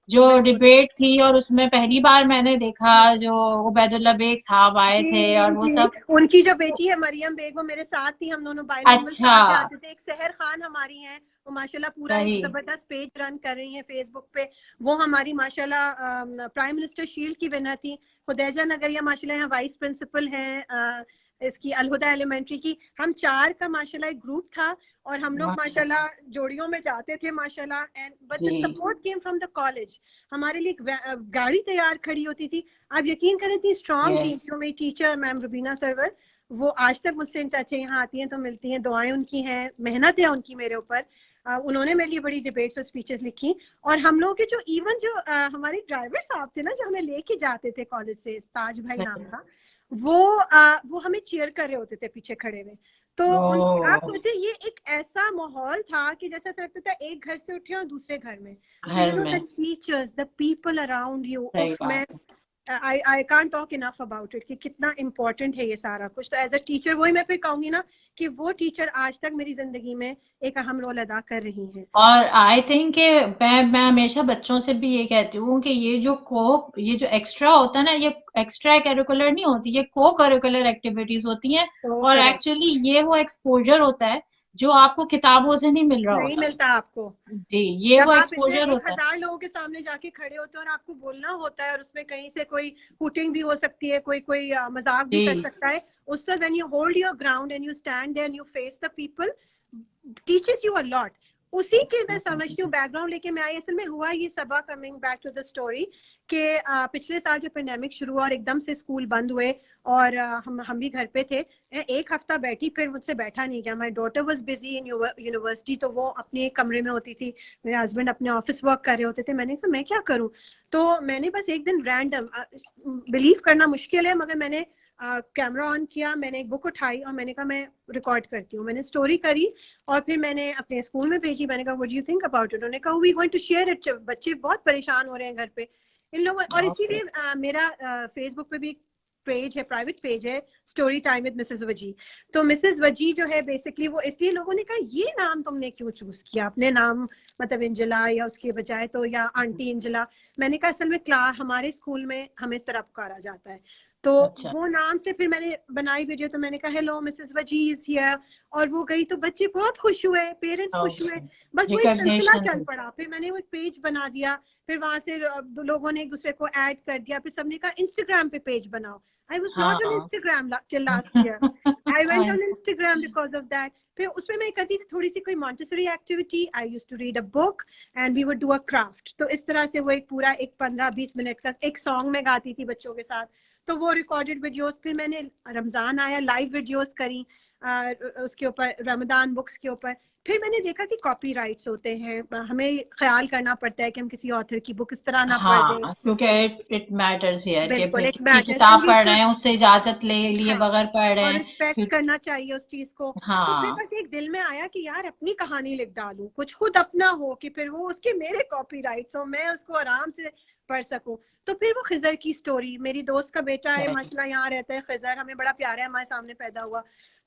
जो बिल्कुल। डिबेट थी, और उसमें पहली बार मैंने देखा जो उबैदुल्ला बेग साहब आए थे और जी वो जी, सब। उनकी जो बेटी है मरियम बेग, वो मेरे साथ थी, हम दोनों बाइलिंगुअल अच्छा। साथ जाते थे। एक सहर खान हमारी हैं, वो माशाल्लाह पूरा एक सही। जबरदस्त पेज रन कर रही हैं फेसबुक पे, वो हमारी माशाल्लाह प्राइम मिनिस्टर शील्ड की विनर थी। खुदैजा नगरिया माशाल्लाह यहाँ वाइस प्रिंसिपल हैं इसकी अलहुदा एलिमेंट्री की। हम 4 का माशाल्लाह एक ग्रुप था, और हम लोग माशाल्लाह। माशाल्लाह जोड़ियों में जाते थे माशाल्लाह, एंड बट द जी। Support came from the college. हमारे लिए एक गाड़ी तैयार खड़ी होती थी। आप यकीन करें, इतनी स्ट्रॉन्ग टीम, यस। जो मेरी टीचर मैम रुबीना सरवर, वो आज तक मुझसे इन टच है, यहाँ आती हैं तो मिलती हैं, दुआएं उनकी हैं, मेहनत है उनकी मेरे ऊपर। उन्होंने मेरे लिए बड़ी डिबेट्स और स्पीचेस लिखी। और हम लोग के जो इवन जो हमारे ड्राइवर साहब थे ना, जो हमें लेके जाते थे कॉलेज से, ताज भाई नाम सही। था, वो हमें चीयर कर रहे होते थे पीछे खड़े हुए। तो आप ओ। सोचिए, ये एक ऐसा माहौल था कि जैसा लगता था एक घर से उठे और दूसरे घर में। तो घर द में। Teachers, the people around you, सही उफ, मैं बात है। I can't talk enough about it कि कितना इम्पोर्टेंट है ये सारा कुछ। तो एज अ टीचर, वही मैं फिर कहूंगी ना, कि वो टीचर आज तक मेरी जिंदगी में एक अहम रोल अदा कर रही हैं। और आई थिंक कि मैं हमेशा बच्चों से भी ये कहती हूँ कि ये जो एक्स्ट्रा होता है ना, ये एक्स्ट्रा करिकुलर नहीं होती, ये को करिकुलर एक्टिविटीज होती हैं। तो और करेक्ट, एक्चुअली ये वो एक्सपोजर होता है जो आपको किताबों से नहीं मिल रहा नहीं होता। मिलता आपको। जी, ये जब वो आप इतने एक्सपोजर एक होता है। हजार लोगों के सामने जाके खड़े होते हैं और आपको बोलना होता है, और उसमें कहीं से कोई हुटिंग भी हो सकती है, कोई कोई मजाक भी कर जी। सकता है, उस वक्त when you hold your ground and you stand there and you face the people, teaches you a lot. उसी के मैं समझती हूँ बैकग्राउंड लेके मैं आई। असल में हुआ ये Saba, coming back to the story, कि पिछले साल जब पेंडेमिक शुरू हुआ और एकदम से स्कूल बंद हुए, और हम भी घर पे थे, एक हफ्ता बैठी, फिर मुझसे बैठा नहीं गया। My daughter was busy in university, तो वो अपने एक कमरे में होती थी, मेरे हस्बैंड अपने ऑफिस वर्क कर रहे होते थे। मैंने कहा मैं क्या करूं, तो मैंने बस एक दिन रैंडम, बिलीव करना मुश्किल है मगर मैंने कैमरा ऑन किया, मैंने एक बुक उठाई और मैंने कहा मैं रिकॉर्ड करती हूँ। मैंने स्टोरी करी और फिर मैंने अपने स्कूल में भेजी। मैंने कहा what do you think about it. उन्होंने कहा we going to share it, बच्चे बहुत परेशान हो रहे हैं घर पे इन लोगों। और ओके। इसीलिए मेरा फेसबुक पे भी पेज है, प्राइवेट पेज है, स्टोरी टाइम विद मिसेस वजी। तो मिसेस वजी जो है बेसिकली, वो इसलिए लोगों ने कहा ये नाम तुमने क्यों चूज किया, अपने नाम मतलब इंजला या उसके बजाय, तो या आंटी इंजला। मैंने कहा असल में क्लास हमारे स्कूल में हमें इस तरह पुकारा जाता है। तो अच्छा वो नाम से फिर मैंने बनाई वीडियो, तो मैंने कहा हेलो मिसेस वजी इज हियर, और वो गई तो बच्चे बहुत खुश हुए, पेरेंट्स खुश हुए, ओके बस वो एक सिलसिला रिकॉग्निशन चल पड़ा। फिर मैंने वो एक पेज बना दिया, फिर वहां से दो लोगों ने एक दूसरे को ऐड कर दिया, फिर सबने कहा इंस्टाग्राम पे पेज बनाओ। आई वॉज नॉट ऑन हाँ Instagram till last year, I went on Instagram because of that. फिर उसमें मैं करती थी थोड़ी सी कोई Montessori activity, I use to read a book and we would do a craft. तो इस तरह से वो एक पूरा एक 15-20 मिनट का एक सॉन्ग में गाती थी बच्चों के साथ, तो वो रिकॉर्डेड वीडियोस। फिर मैंने रमजान आया लाइव वीडियोस करी उसके ऊपर, रमदान बुक्स के ऊपर। फिर मैंने देखा कि कॉपीराइट्स होते हैं, हमें ख्याल करना पड़ता है कि हम किसी ऑथर की बुक इस तरह ना पढ़ दें। हाँ क्योंकि इट मैटर्स हियर कि बिल्कुल, फिर एक की मैटर्स एंड किताब वी पढ़ रहे शुड, हैं उससे इजाजत ले लिए हाँ, बगैर पढ़ रहे और हैं रिस्पेक्ट फिर करना चाहिए उस चीज को। तो फिर हाँ बस एक दिल में आया कि यार अपनी कहानी लिख डालूं, कुछ खुद अपना हो, कि फिर वो उसके मेरे कॉपीराइट्स हो, मैं उसको आराम से पढ़ सकूं। तो फिर वो खिजर की स्टोरी, मेरी दोस्त का बेटा है करेक्ट माशाल्लाह, यहाँ रहता है खिजर, हमें बड़ा प्यारा है, हमारे सामने पैदा हुआ,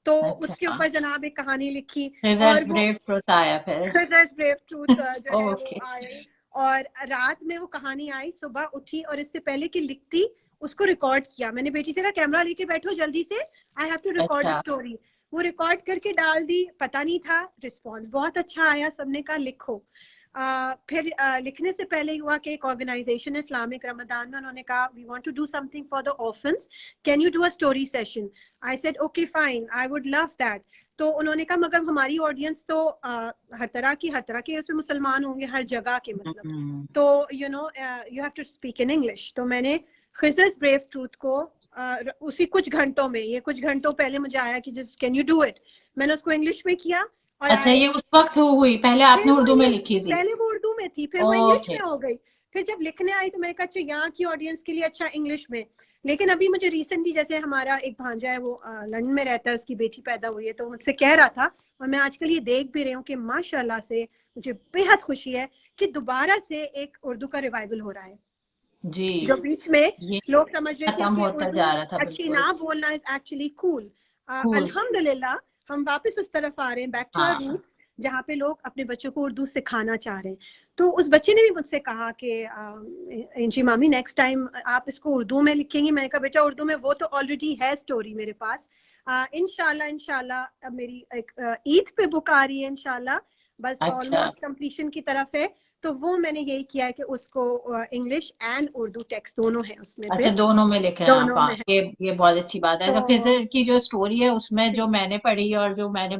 तो उसके अच्छा ऊपर जनाब एक कहानी लिखी। और रिजर्व वो ब्रेव ट्रुथ आया फिर खिजर्स ब्रेव ट्रूथ जो है वो ओके आई, और रात में वो कहानी आई, सुबह उठी, और इससे पहले कि लिखती उसको रिकॉर्ड किया। मैंने बेटी से कहा कैमरा लेके बैठो जल्दी से, I have to record a अच्छा स्टोरी। वो रिकॉर्ड करके डाल दी, पता नहीं था, रिस्पॉन्स बहुत अच्छा आया, सबने कहा लिखो। फिर लिखने से पहले हुआ कि एक ऑर्गेनाइजेशन है इस्लामिक, रमदान में उन्होंने कहा we want to do something for the orphans, can you do a story session. I said okay fine, I would love that. तो उन्होंने कहा मगर हमारी ऑडियंस तो हर तरह के उसमें मुसलमान होंगे, हर जगह के, मतलब, तो you know you have to speak in English. तो मैंने खिजर्स ब्रेव ट्रूथ को उसी कुछ घंटों में, ये कुछ घंटों पहले मुझे आया कि just can you do it, मैंने उसको इंग्लिश में किया। और अच्छा आई, ये उस वक्त हुई पहले फिर आपने वो उर्दू में इंग्लिश, लिखी थी पहले वो उर्दू में थी, फिर वो इंग्लिश ओके में हो गई। फिर जब लिखने आई तो मैंने कहा अच्छा यहाँ की ऑडियंस के लिए अच्छा इंग्लिश में। लेकिन अभी मुझे रिसेंटली, जैसे हमारा एक भांजा है वो लंदन में रहता है, उसकी बेटी पैदा हुई है, तो मुझसे कह रहा था, और मैं आजकल ये देख भी रही हूँ कि माशाल्लाह से मुझे बेहद खुशी है कि दोबारा से एक उर्दू का रिवाइवल हो रहा है। जी जो बीच में ये लोग समझ रहे थे खत्म कि होता उर्दू जा रहा था अच्छी बिल्कुल ना बोलना इज एक्चुअली कूल, कूल अल्हम्दुलिल्लाह हम वापस उस तरफ आ रहे हैं, बैक टू आवर हाँ रूट्स, जहाँ पे लोग अपने बच्चों को उर्दू सिखाना चाह रहे हैं। तो उस बच्चे ने भी मुझसे कहा कि इंची मामी नेक्स्ट टाइम आप इसको उर्दू में लिखेंगी। मैंने कहा बेटा उर्दू में वो तो ऑलरेडी है स्टोरी मेरे पास, इंशाल्लाह इंशाल्लाह। अब मेरी एक ईद पे बुक आ रही है इंशाल्लाह, बस अच्छा ऑलमोस्ट कंप्लीशन की तरफ है। तो वो मैंने यही किया है कि उसको इंग्लिश एंड उर्दू टेक्स्ट दोनों है उसमें, अच्छा फिर दोनों में लिख रहे हैं आप दोनों में हाँ है। ये बहुत अच्छी बात है तो तो खिजर की जो स्टोरी है उसमें जो मैंने पढ़ी और जो मैंने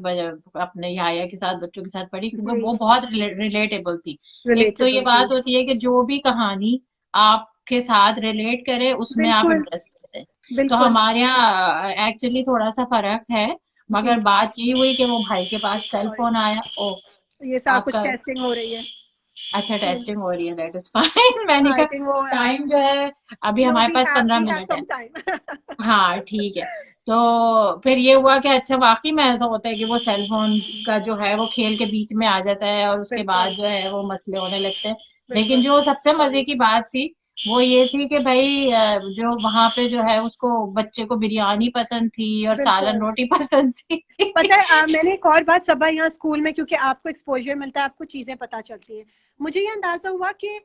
अपने याया के साथ बच्चों के साथ पढ़ी क्योंकि जी, वो बहुत रिलेटेबल थी एक तो ये रिलेटेबल जी, बात होती है कि जो भी कहानी आपके साथ रिलेट करे उसमें आप बिल्कुल इंटरेस्ट लेते हैं तो बिल्कुल हमारे यहाँ एक्चुअली थोड़ा सा फर्क है जी। मगर बात यही हुई कि वो भाई के पास सेल सॉरी, फोन आया ओ ये सब कुछ आपका टेस्टिंग हो रही है। अच्छा टेस्टिंग हो रही है दैट इज फाइन मैंने आई कहा थिंक वो टाइम जो है अभी नो हमारे पास 15 वी हैव मिनट है सम टाइम। हाँ ठीक है तो फिर ये हुआ कि अच्छा वाकई में ऐसा होता है कि वो सेल फोन का जो है वो खेल के बीच में आ जाता है और उसके बाद बिल्कुल जो है वो मसले होने लगते हैं लेकिन बिल्कुल जो सबसे मजे की बात थी वो ये थी कि भाई जो वहां पे जो है उसको बच्चे को बिरयानी पसंद थी और सालन बिल्कुल। रोटी पसंद थी पता है मैंने एक और बात सबा यहाँ स्कूल में, क्योंकि आपको एक्सपोजर मिलता है, आपको चीजें पता चलती हैं, मुझे ये अंदाजा हुआ कि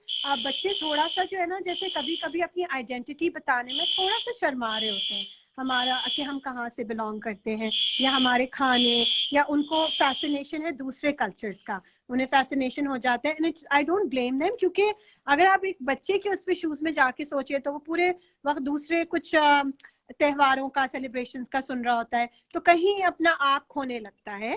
बच्चे थोड़ा सा जो है ना, जैसे कभी कभी अपनी आइडेंटिटी बताने में थोड़ा सा शर्मा रहे होते हैं, हमारा कि हम कहाँ से बिलोंग करते हैं, या हमारे खाने, या उनको फैसिनेशन है दूसरे कल्चर्स का, उन्हें फैसिनेशन हो जाता है। And it's I don't blame them, क्योंकि अगर आप एक बच्चे के उसमें शूज में जाके सोचिए तो वो पूरे वक्त दूसरे कुछ त्योहारों का, सेलिब्रेशंस का सुन रहा होता है, तो कहीं अपना आप खोने लगता है।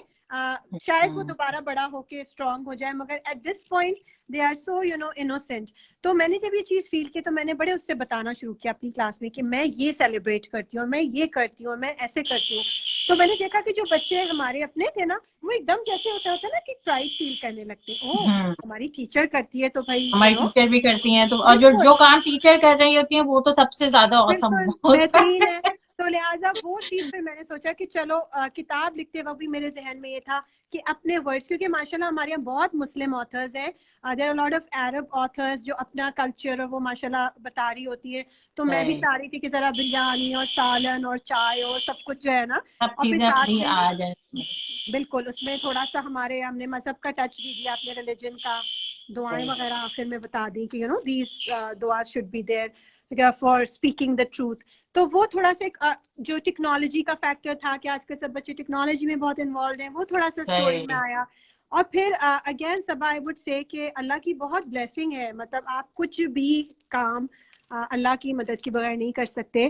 शायद वो दोबारा बड़ा होके स्ट्रांग हो जाए, मगर at this point they are so you know innocent. तो मैंने जब ये चीज फील की तो मैंने बड़े उससे बताना शुरू किया अपनी क्लास में कि मैं ये सेलिब्रेट करती हूँ, मैं ये करती हूँ, मैं ऐसे करती हूँ। तो मैंने देखा कि जो बच्चे हमारे अपने थे ना, वो एकदम जैसे होता है ना कि प्राइड फील करने लगते, ओ हम्म हमारी टीचर करती है तो भाई हमारी टीचर भी करती हैं तो और जो बिल्कुल जो काम टीचर कर रही होती हैं वो तो सबसे ज्यादा औसम बिल्कुल होता बेहतरीन है है। तो लिहाजा वो चीज फिर मैंने सोचा कि चलो किताब लिखते वक्त भी मेरे जहन में ये था कि अपने वर्ड्स, क्योंकि माशाल्लाह हमारे यहाँ बहुत मुस्लिम ऑथर्स हैं, there are lot of Arab authors जो अपना कल्चर और वो माशाल्लाह बता रही होती है। तो मैं भी सही चाह रही थी कि जरा बिरयानी और सालन और चाय और सब कुछ जो है ना, सब और फिर चीजें साथ अपनी में आ जाए बिल्कुल उसमें थोड़ा सा हमने मजहब का टच भी दिया, अपने रिलीजन का, दुआएं सही वगैरह आखिर में बता दी कि यू नो दीज दुआ should be there for speaking the truth. तो वो थोड़ा सा जो टेक्नोलॉजी का फैक्टर था कि आजकल सब बच्चे टेक्नोलॉजी में बहुत इन्वॉल्व हैं, वो थोड़ा सा स्टोरी में आया। और फिर अगेन सब आई वुड से कि अल्लाह की बहुत ब्लेसिंग है, मतलब आप कुछ भी काम अल्लाह की मदद के बगैर नहीं कर सकते।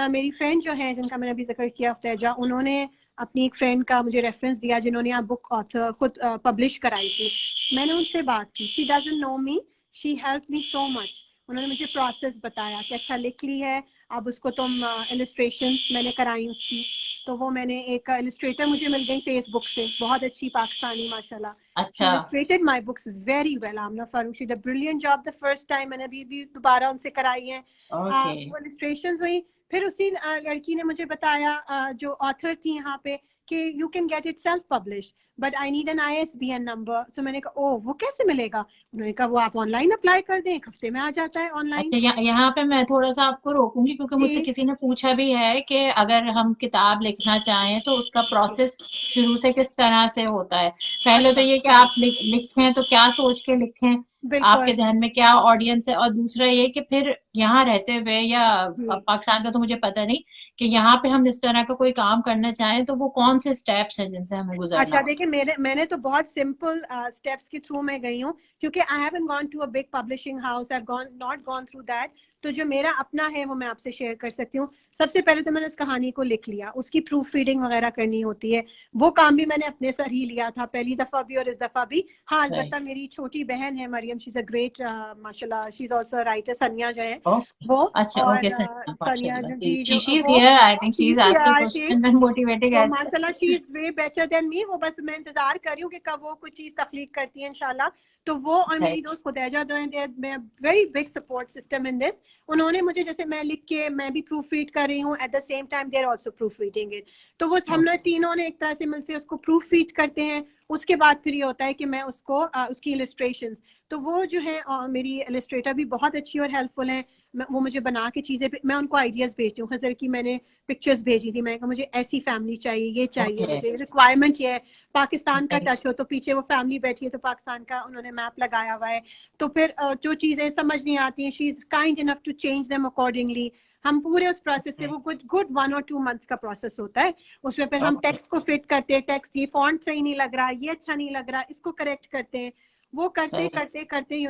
मेरी फ्रेंड जो है जिनका मैंने अभी जिक्र किया फतेजा, उन्होंने अपनी एक फ्रेंड का मुझे रेफरेंस दिया जिन्होंने यहाँ बुक ऑथर खुद पब्लिश कराई थी। मैंने उनसे बात की, she doesn't know me, she help me so much. उन्होंने मुझे प्रोसेस बताया कि अच्छा लिख ली है, अब उसको तुम इलस्ट्रेशंस मैंने कराई उसकी, तो वो मैंने एक इलस्ट्रेटर मुझे मिल गई फेसबुक से, बहुत अच्छी पाकिस्तानी माशाल्लाह। She अच्छा illustrated my books very well. Amna Farooq, she did a brilliant job the first time. मैंने अभी दोबारा उनसे कराई है। ओके वो illustrations हुई। फिर उसी लड़की ने मुझे बताया जो ऑथर थी यहाँ पे कि you can get it self publish but I need an ISBN number. तो मैंने कहा ओ वो कैसे मिलेगा? उन्होंने कहा वो आप ऑनलाइन अप्लाई कर दें, एक हफ्ते में आ जाता है ऑनलाइन। अच्छा, यहाँ पे मैं थोड़ा सा आपको रोकूंगी क्योंकि मुझसे जी किसी ने पूछा भी है कि अगर हम किताब लिखना चाहें तो उसका प्रोसेस शुरू से किस तरह से होता है। पहले तो अच्छा ये कि आप लिखें तो क्या सोच के लिखें, आपके बिल्कुल जहन में क्या ऑडियंस है, और दूसरा ये कि फिर यहाँ रहते हुए या जी। पाकिस्तान का तो मुझे पता नहीं कि यहाँ पे हम इस तरह का कोई काम करना चाहें तो वो कौन से स्टेप्स हैं जिनसे हमें गुजरना अच्छा होता देखिए, मैंने तो बहुत सिंपल स्टेप्स के थ्रू मैं गई हूँ, क्योंकि I haven't gone to a big publishing house, I have not gone through that. तो जो मेरा अपना है वो मैं आपसे शेयर कर सकती हूँ। सबसे पहले तो मैंने उस कहानी को लिख लिया, उसकी प्रूफ रीडिंग वगैरह करनी होती है, वो काम भी मैंने अपने सर ही लिया था, पहली दफा भी और इस दफा भी। हाँ है। अलबत्ता मेरी छोटी बहन है Mariam, she is a great माशाल्लाह, she is also writer, Sania जो है ओके, वो। अच्छा, और ओके सर, सनिया माशाल्लाह जी जी, जो शी इज वो here, I think she is asking I think, question and motivating तो एज माशाल्लाह she is way better than me. वो बस मैं इंतजार कर रही हूँ कि कब वो कुछ चीज तख्लीक करती है इंशाल्लाह। तो वो और वेल। मेरी दोस्त खुदैजा जो है, मैं very big support system in this. उन्होंने मुझे, जैसे मैं लिख के मैं भी प्रूफ रीड कर रही हूँ, at the same time they are also proof reading it. तो वो हम लोग तीनों ने एक तरह से मिलकर उसको प्रूफ रीड करते हैं। उसके बाद फिर ये होता है कि मैं उसको उसकी इलस्ट्रेशंस, तो वो जो है मेरी इलस्ट्रेटर भी बहुत अच्छी और हेल्पफुल है। वो मुझे बना के चीजें, मैं उनको आइडियाज भेजती हूँ। हजर की मैंने पिक्चर्स भेजी थी, मैं कहा मुझे ऐसी फैमिली चाहिए, ये चाहिए, ओके, मुझे रिक्वायरमेंट ये है। पाकिस्तान का राइट, टच हो तो पीछे वो फैमिली बैठी है तो पाकिस्तान का उन्होंने मैप लगाया हुआ है। तो फिर जो चीजें समझ नहीं आती हैं, she is kind enough to change them accordingly. हम पूरे उस प्रोसेस से, ओके, वो गुड गुड 1 और 2 मंथ्स का प्रोसेस होता है। उसमें फिर हम ओके, टेक्स्ट को फिट करते हैं, टेक्स्ट ये फॉन्ट सही नहीं लग रहा, ये अच्छा नहीं लग रहा, इसको करेक्ट करते हैं। वो करते सही, करते करते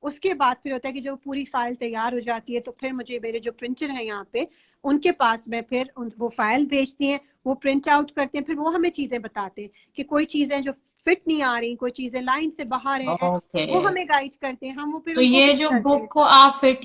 उसके बाद फिर होता है कि जब पूरी फाइल तैयार हो जाती है तो फिर मुझे मेरे जो प्रिंटर है यहाँ पे, उनके पास मैं फिर वो फाइल भेजती हैं, वो प्रिंट आउट करते हैं, फिर वो हमें चीजें बताते हैं कि कोई चीजें जो फिट नहीं आ रही, कोई चीजें लाइन से बाहर हैं, ओके। वो हमें गाइड करते हैं, हम वो फिर तो उनको ये फिक्स जो करते बुक हैं। को आप फिट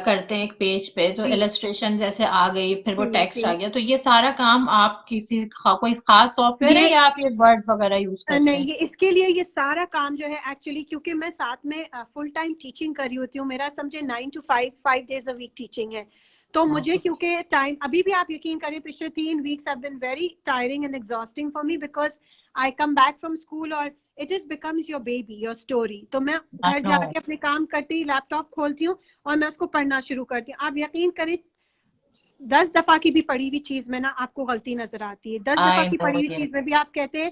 करते हैं एक पेज पे, जो जी इलस्ट्रेशन जैसे आ गई, फिर वो जी टेक्स्ट जी। आ गया, तो ये सारा काम आप कोई खास सॉफ्टवेयर है ये या आप ये वर्ड वगैरह यूज करते नहीं, हैं? ये इसके लिए ये सारा काम जो है एक्चुअली, क्योंकि मैं साथ में फुल टाइम टीचिंग कर रही होती हूँ, मेरा समझे 9 to 5 5 days a week teaching है। तो मुझे ओके, क्योंकि टाइम अभी भी, आप यकीन करें, पिछले 3 weeks have been very tiring and exhausting for me, because I come back from school और it is becomes your baby, your story. तो मैं आई घर नो, जाके अपने काम करते ही लैपटॉप खोलती हूँ और मैं उसको पढ़ना शुरू करती हूँ। आप यकीन करें 10 दफा की भी पढ़ी हुई चीज में ना आपको गलती नजर आती है, 10 दफा आई की नो, पढ़ी हुई ये चीज में भी आप कहते हैं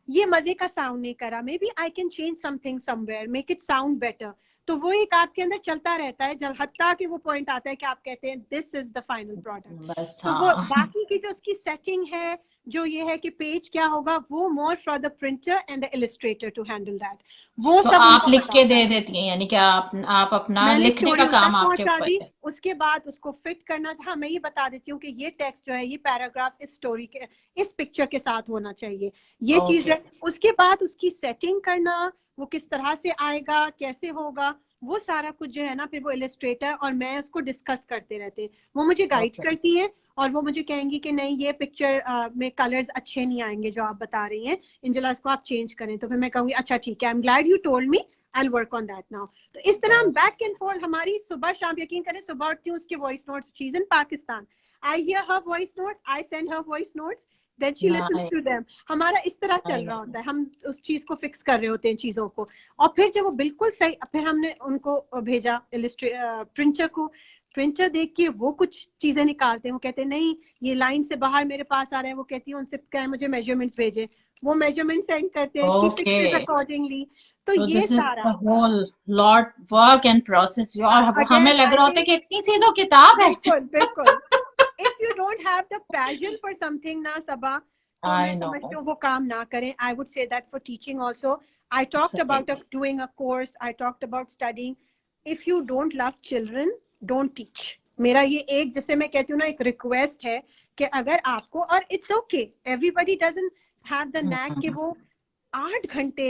ये मजे का साउंड नहीं करा, maybe I can change something somewhere, make it sound better. तो वो एक आपके अंदर चलता रहता है, जब हत्ता कि वो पॉइंट आता है कि आप कहते हैं this is the final product. बस, तो वो हाँ। बाकी की जो उसकी सेटिंग है, जो ये है कि पेज क्या होगा, वो more for the printer and the illustrator to handle that, वो तो सब आप उनको लिख पता के होता दे है। देती हैं, यानी कि आप अपना मैंने लिखने स्टोरी का उन तक काम आपके पहुंचा ऊपर दी, है? उसके बाद उसको फिट करना। हाँ मैं ये बता देती हूँ कि ये टेक्स्ट जो है, ये पैराग्राफ इस स्टोरी के, इस पिक्चर के साथ होना चाहिए, ये चीज ओके, है। उसके बाद उसकी सेटिंग करना, वो किस तरह से आएगा, कैसे होगा, वो सारा कुछ जो है ना, फिर वो इलस्ट्रेटर और मैं उसको डिस्कस करते रहते हैं। वो मुझे गाइड ओके, करती है और वो मुझे कहेंगी कि नहीं ये पिक्चर में कलर्स अच्छे नहीं आएंगे जो आप बता रही हैं इंजला, इसको आप चेंज करें। तो फिर मैं कहूँगी अच्छा ठीक है, I am glad you told me, I will work on that now. तो इस तरह हम बैक एंड फोर्थ, हमारी सुबह शाम, यकीन करें सुबह उठती हूँ उसके voice notes, she is in Pakistan, I hear her voice notes, I send her voice notes, then she listens nice, to them. हमारा इस तरह चल रहा होता है, हम उस चीज को फिक्स कर रहे होते हैं चीजों को। और फिर जब वो बिल्कुल सही, फिर हमने उनको भेजा प्रिंटर को, प्रिंटर देख के वो कुछ चीजें निकालते हैं, वो कहते हैं नहीं ये लाइन से बाहर मेरे पास आ रहा है, वो कहती है उनसे कहें मुझे मेजरमेंट्स भेजे, वो मेजरमेंट सेंड करते हैं, शी ओके, फिक्सेस अकॉर्डिंगली। तो So ये this is सारा the whole lot work and process. और हमें अगेन लग आई रहा होता है थिंक, कि इतनी सी तो किताब है। बिल्कुल बिल्कुल, if you don't have the passion for something ना सबा, तो मैं I समझती know. हूँ वो काम ना करें. I would say that for teaching also. I talked about Absolutely. Doing a course, I talked about studying. If you don't love children, don't teach. मेरा ये एक, जैसे मैं कहती हूँ ना, एक रिक्वेस्ट है कि अगर आपको, और it's okay, everybody doesn't have the knack कि Mhm. वो 8 घंटे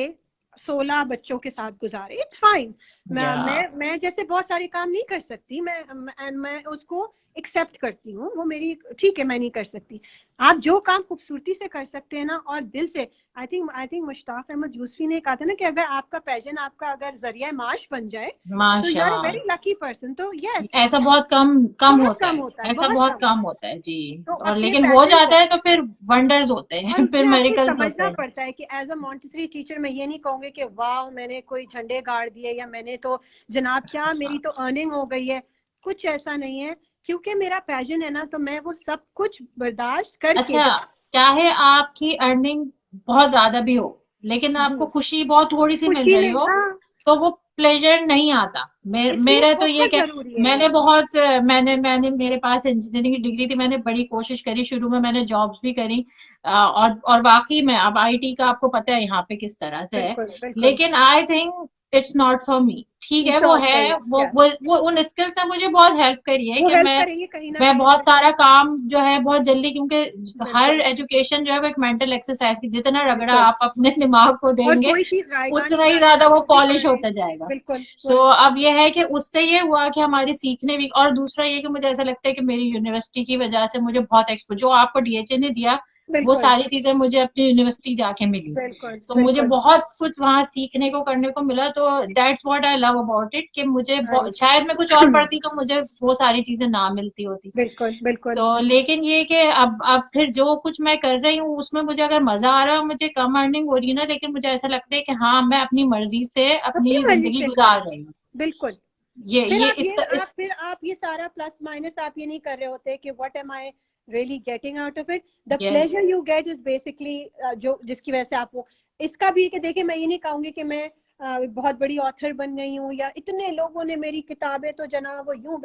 16 बच्चों के साथ गुजारे. It's fine. Yeah. मैं जैसे बहुत सारे काम नहीं कर सकती, मैं उसको एक्सेप्ट करती हूँ, वो मेरी ठीक है, मैं नहीं कर सकती. आप जो काम खूबसूरती से कर सकते हैं ना, और दिल से, आई थिंक मुश्ताक अहमद यूसुफी ने कहा था ना कि अगर आपका पैशन, आपका अगर जरिया माश बन जाए, तो यू आर अ माशा, वेरी लकी पर्सन. तो यस, ऐसा बहुत कम कम बहुत होता कम है, होता है, ऐसा बहुत बहुत कम कम होता है. होता है जी। तो और अपने लेकिन हो पैशन जाता को, है तो फिर वंडर्स होते और हैं, फिर उसमें आपको मेरिकल्स होते समझना हैं। पड़ता है कि एज अ मॉन्टेसरी टीचर मैं ये नहीं कहूंगी कि वाह मैंने कोई झंडे गाड़ दिए, या मैंने तो जनाब क्या मेरी तो अर्निंग हो गई है. कुछ ऐसा नहीं है. क्योंकि मेरा पैशन है ना, तो मैं वो सब कुछ बर्दाश्त करके. अच्छा, चाहे आपकी अर्निंग बहुत ज्यादा भी हो, लेकिन आपको खुशी बहुत थोड़ी सी मिल खुशी रही नहीं, हो, हाँ, तो वो प्लेजर नहीं आता। इसलिए मेरा तो ये बहुत क्या, जरूरी है मैंने ये. बहुत मैंने मेरे पास इंजीनियरिंग की डिग्री थी, मैंने बड़ी कोशिश करी, शुरू में मैंने जॉब्स भी करी, और वाकई में अब आईटी का आपको पता है यहाँ पे किस तरह से है। बिल्कुल बिल्कुल. लेकिन I think it's not for me. ठीक है, वो जॉब है, नहीं, वो यस, वो वो उन स्किल्स ने मुझे बहुत हेल्प करी है वो कि हेल्प मैं करेंगे कहीं ना मैं कहीं बहुत पे. सारा काम जो है बहुत जल्दी, क्योंकि हर बिल्कुल एजुकेशन जो है वो एक मेंटल एक्सरसाइज की, जितना रगड़ा बिल्कुल. आप अपने दिमाग को और देंगे कोई चीज रायगान उतना से ही आती ज्यादा है, वो जो भी पॉलिश पढ़े. होता जाएगा। बिल्कुल तो बिल्कुल अब ये है कि उससे ये हुआ कि हमारी सीखने भी, और दूसरा ये कि मुझे ऐसा लगता है कि मेरी यूनिवर्सिटी की वजह से मुझे बहुत एक्सपो, जो आपको डीएचए ने दिया वो बिल्कुल सारी चीजें मुझे अपनी यूनिवर्सिटी जाके मिली। बिल्कुल तो मुझे बिल्कुल. बहुत कुछ वहां सीखने को करने को मिला। तो that's what I love about it, कि मुझे शायद मैं कुछ और पढ़ती तो मुझे वो सारी चीजें ना मिलती होती। बिल्कुल बिल्कुल. तो लेकिन ये कि अब फिर जो कुछ मैं कर रही हूँ उसमें मुझे अगर मजा आ रहा है, मुझे कम अर्निंग हो रही है ना, लेकिन मुझे ऐसा लगता है कि हाँ, मैं अपनी मर्जी से अपनी अपनी मर्जी जिंदगी से. गुजार रही हूँ। बिल्कुल. फिर ये आप ये इसका इस आप फिर आप ये सारा प्लस माइनस आप ये नहीं कर रहे होते कि what am I really getting out of it. The yes, pleasure you get is basically, जो जिसकी वजह से आप वो. इसका भी है कि देखिए, मैं ये नहीं कहूंगी कि मैं बहुत बड़ी ऑथर बन गई हूँ, या इतने लोगों ने मेरी किताबें तो जनाब वो यूं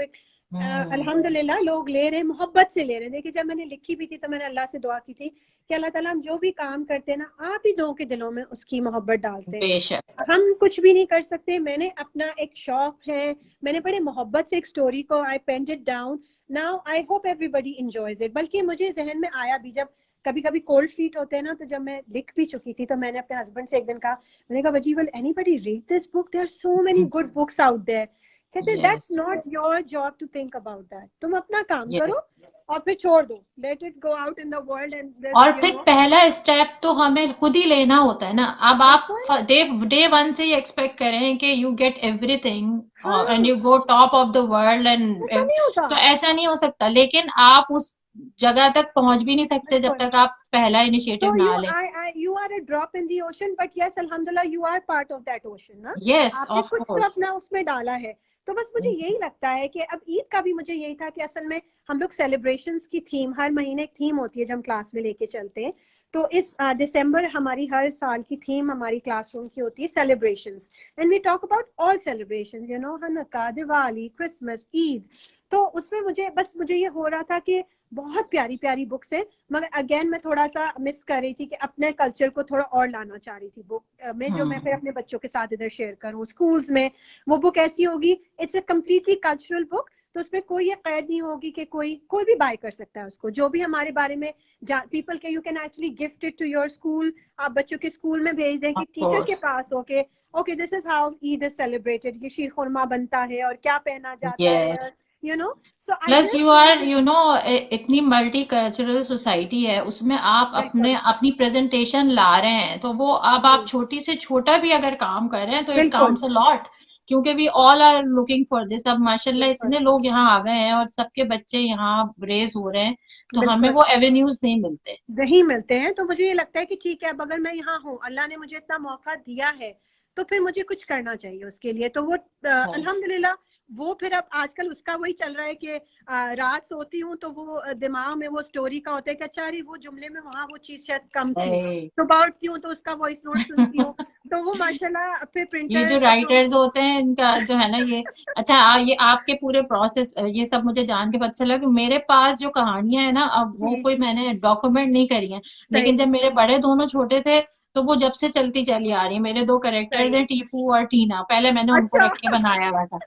अल्हम्दुलिल्लाह लोग ले रहे हैं, मोहब्बत से ले रहे हैं. देखिए, जब मैंने लिखी भी थी तो मैंने अल्लाह से दुआ की थी कि अल्लाह ताला, हम जो भी काम करते हैं ना, आप ही लोगों के दिलों में उसकी मोहब्बत डालते हैं. बेशक। हम कुछ भी नहीं कर सकते. मैंने अपना एक शौक है, मैंने बड़े मोहब्बत से एक स्टोरी को I paint it down. Now I hope everybody enjoys it. बल्कि मुझे जहन में आया भी, जब कभी कभी कोल्ड फीट होते हैं ना, तो जब मैं लिख भी चुकी थी, तो मैंने अपने हस्बैंड से एक दिन कहा, मैंने कहा, वजी, will anybody read this book? There are so many good books out there. कहते yes, that's not your job to think about that. तुम अपना काम यस। करो और फिर छोड़ दो. Let it go out in the world and और जस्ट फिर पहला स्टेप तो हमें खुद ही लेना होता है ना। अब आप बिल्कुल. डे डे वन से ही एक्सपेक्ट करें कि यू गेट एवरीथिंग एंड हाँ, you go top of the world and, ऐसा नहीं होता. तो ऐसा नहीं हो सकता। लेकिन आप उस जगह तक पहुंच भी नहीं सकते जब बिल्कुल. तक आप पहला इनिशिएटिव So ना लें। you are a drop in the ocean, but yes, alhamdulillah, you are part of that ocean, ना. यस, आपने ऑफ कुछ तो कोर्स। अपना उसमें डाला है. तो बस मुझे यही लगता है कि अब ईद का भी मुझे यही था कि असल में हम लोग सेलिब्रेशंस की थीम, हर महीने एक थीम होती है जो हम क्लास में लेके चलते हैं. तो इस दिसंबर हमारी हर साल की थीम हमारी क्लासरूम की होती है celebrations. And we talk about all celebrations, Hanukkah, Diwali, Christmas, Eid. तो उसमें मुझे ये हो रहा था कि बहुत प्यारी प्यारी बुक्स है, मगर अगेन मैं थोड़ा सा मिस कर रही थी कि अपने कल्चर को थोड़ा और लाना चाह रही थी बुक में, जो मैं फिर अपने बच्चों के साथ इधर शेयर करूँ स्कूल्स में. वो बुक ऐसी होगी, it's a completely cultural book. तो उसमें कोई ये कैद नहीं होगी कि कोई भी बाय कर सकता है उसको, जो भी हमारे बारे में पीपल के, you can actually gift it to your school. आप बच्चों के स्कूल में भेज दें कि ऑफ टीचर के कोर्स। पास हो के, okay this is how Eid is celebrated, ये शीर खुरमा बनता है और क्या पहना जाता है, yes. So I plus just you are wanted. इतनी मल्टी कल्चरल सोसाइटी है, उसमें आप बिल्कुल अपनी प्रेजेंटेशन ला रहे हैं, तो वो अब आप जी. छोटी से छोटा भी अगर काम कर रहे हैं तो इट बिल्कुल काउंट्स अ लॉट। क्योंकि we all are looking for this. अब माशाल्लाह बिल्कुल इतने लोग यहाँ आ गए हैं और सबके बच्चे यहाँ रेज हो रहे हैं, तो हमें बिल्कुल वो एवेन्यूज नहीं मिलते। नहीं मिलते हैं. तो मुझे ये लगता है कि ठीक है, अब अगर मैं यहाँ हूँ, अल्लाह ने मुझे इतना मौका दिया है, तो फिर मुझे कुछ करना चाहिए उसके लिए. तो वो अल्हम्दुलिल्लाह, वो फिर अब आजकल उसका वही चल रहा है कि रात सोती हूँ तो वो दिमाग में वो स्टोरी का होता है कि अच्छा, अरे वो जुमले में वहां वो चीज शायद कम थी. Right. सुबह उठती हूँ तो उसका वॉइस नोट सुनती हूँ, तो वो माशाल्लाह फिर ये प्रिंटर जो सब जो राइटर्स होते हैं इनका जो है ना ये, अच्छा ये आपके पूरे प्रोसेस ये सब मुझे जान के पता चला कि मेरे पास जो कहानियां है ना, अब वो जी कोई मैंने डॉक्यूमेंट नहीं करी है, सही लेकिन जब मेरे बड़े दोनों छोटे थे तो वो जब से चलती चली आ रही है। मेरे दो करेक्टर्स सही। हैं, टीपू और टीना, पहले मैंने उनको अच्छा रख के बनाया हुआ था।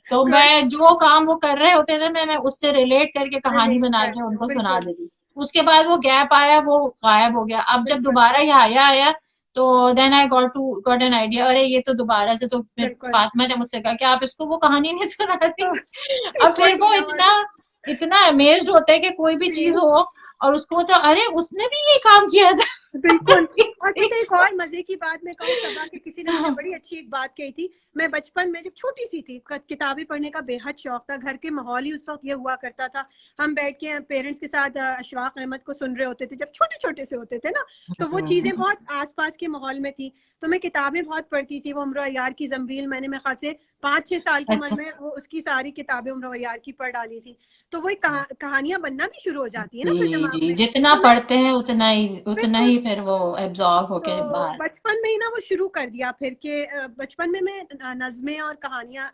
तो गुड। मैं जो काम वो कर रहे होते थे मैं उससे रिलेट करके कहानी रिलेट बना के करते हो उनको सुना बिल्कुल। देती। उसके बाद वो गैप आया, वो गायब हो गया। अब जब बिल्कुल दोबारा ये आया आया तो then I got an idea, अरे ये तो दोबारा से, तो फिर बिल्कुल। फातिमा ने मुझसे कहा कि आप इसको वो कहानी नहीं सुनाती। तो अब फिर वही वो ना इतना इतना अमेज्ड होता है कि कोई भी चीज जी हो और उसको तो अरे उसने भी ये काम किया था। बिल्कुल। और पता है एक और मजे की बात मैं कहूँ सबा कि किसी ने मुझे बड़ी अच्छी एक बात कही थी। मैं बचपन में जब छोटी सी थी किताबें पढ़ने का बेहद शौक था। घर के माहौल ही उस वक्त ये हुआ करता था। हम बैठ के पेरेंट्स के साथ अशफाक अहमद को सुन रहे होते थे जब छोटे छोटे से होते थे ना। तो वो चीजें बहुत आसपास के माहौल में थी। तो मैं किताबें बहुत पढ़ती थी। वो उम्र यार की जंबील मैंने मेरे ख्याल से 5-6 साल की उम्र अच्छा, में वो उसकी सारी किताबें उम्र यार की पढ़ डाली थी। तो वो कहानियां बनना भी शुरू हो जाती है ना फिर जी दिमाग जी, में। जितना तो मैं पढ़ते हैं उतना बिल्कुल। ही फिर वो एब्जॉर्ब होके तो बाहर। बचपन में ही ना वो शुरू कर दिया फिर के बचपन में मैं नज़में और कहानियां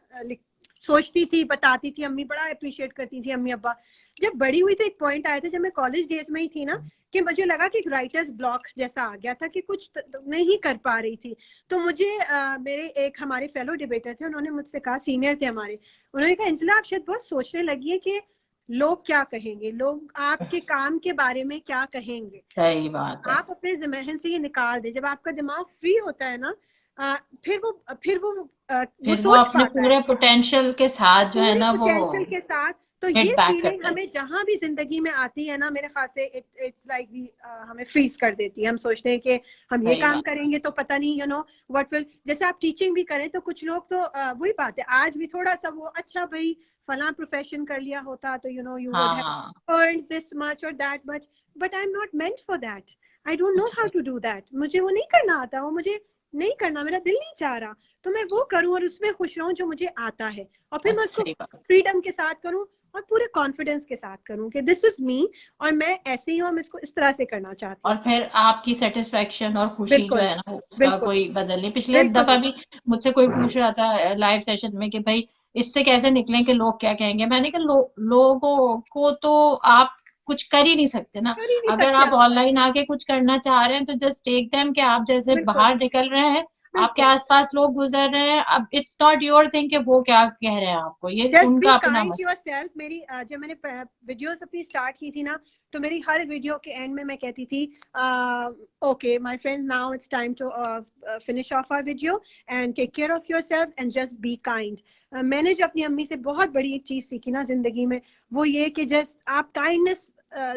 सोचती थी बताती थी। अम्मी बड़ा अप्रिशिएट करती थी अम्मी अब्बा। जब बड़ी हुई तो एक पॉइंट आया था जब मैं कॉलेज डेज में ही थी ना कि मुझे लगा कि एक राइटर्स ब्लॉक जैसा आ गया था कि कुछ नहीं कर पा रही थी। तो मुझे मेरे एक हमारे फेलो डिबेटर थे उन्होंने मुझसे कहा सीनियर थे हमारे। उन्होंने कहा अंजला आप शायद बहुत सोचने लगी है कि लोग क्या कहेंगे लोग आपके काम के बारे में क्या कहेंगे। सही बात है। आप अपने जहन से ये निकाल दे। जब आपका दिमाग फ्री होता है ना आ, फिर वो फिर वो सोच अपने पाता है पूरे पोटेंशियल के साथ जो है पूरे ना वो पोटेंशियल के साथ। तो हिट ये बैक फीलिंग करता है। हमें जहां भी जिंदगी में आती है ना मेरे ख्याल से इट्स लाइक हमें फ्रीज कर देती है। हम सोचते हैं कि हम ये सही काम बात। करेंगे तो पता नहीं व्हाट विल। जैसे आप टीचिंग भी करें तो कुछ लोग तो वही बात है आज भी थोड़ा सा वो अच्छा भाई फला प्रोफेशन कर लिया होता तो यू वुड हाँ हैव अर्न्ड दिस मच और that much. But I am not meant for that. I don't know how जी। To do that. मुझे वो नहीं करना आता। वो मुझे नहीं करना मेरा दिल नहीं चाह रहा। तो मैं वो करूं और उसमें खुश रहूं जो मुझे आता है। और फिर मैं उसको सही बात। फ्रीडम के साथ करूं और पूरे कॉन्फिडेंस के साथ करूं कि दिस इज मी और मैं ऐसे ही हूं। मैं इसको इस तरह से करना चाहती और हूँ। फिर आपकी सेटिस्फेक्शन और खुशी जो बिल्कुल है ना उसका बिल्कुल कोई बदल नहीं। पिछले बिल्कुल दफा नहीं। भी मुझसे कोई पूछ रहा था लाइव सेशन में कि भाई इससे कैसे निकलें कि लोग क्या कहेंगे। मैंने कहा लोगों को तो आप कुछ कर ही नहीं सकते ना। कर ही नहीं अगर सकते आप आप। ऑनलाइन आके कुछ करना चाह रहे हैं तो जस्ट टेक देम कि आप जैसे बिल्कुल बाहर निकल रहे हैं, आपके बिल्कुल। आसपास लोग गुजर रहे हैं, अब इट्स नॉट योर थिंग कि वो क्या कह रहे हैं आपको, ये जस्ट बी उनका अपना काइंड टू मसला। Your self. मेरी जब मैंने वीडियोस अपनी स्टार्ट की थी ना तो मेरी हर वीडियो के एंड में मैं कहती थी okay my friends now it's time to finish off our video and take care of yourself and just be kind. मैंने जो अपनी अम्मी से बहुत बड़ी एक चीज सीखी ना जिंदगी में वो ये कि जस्ट आप काइंडनेस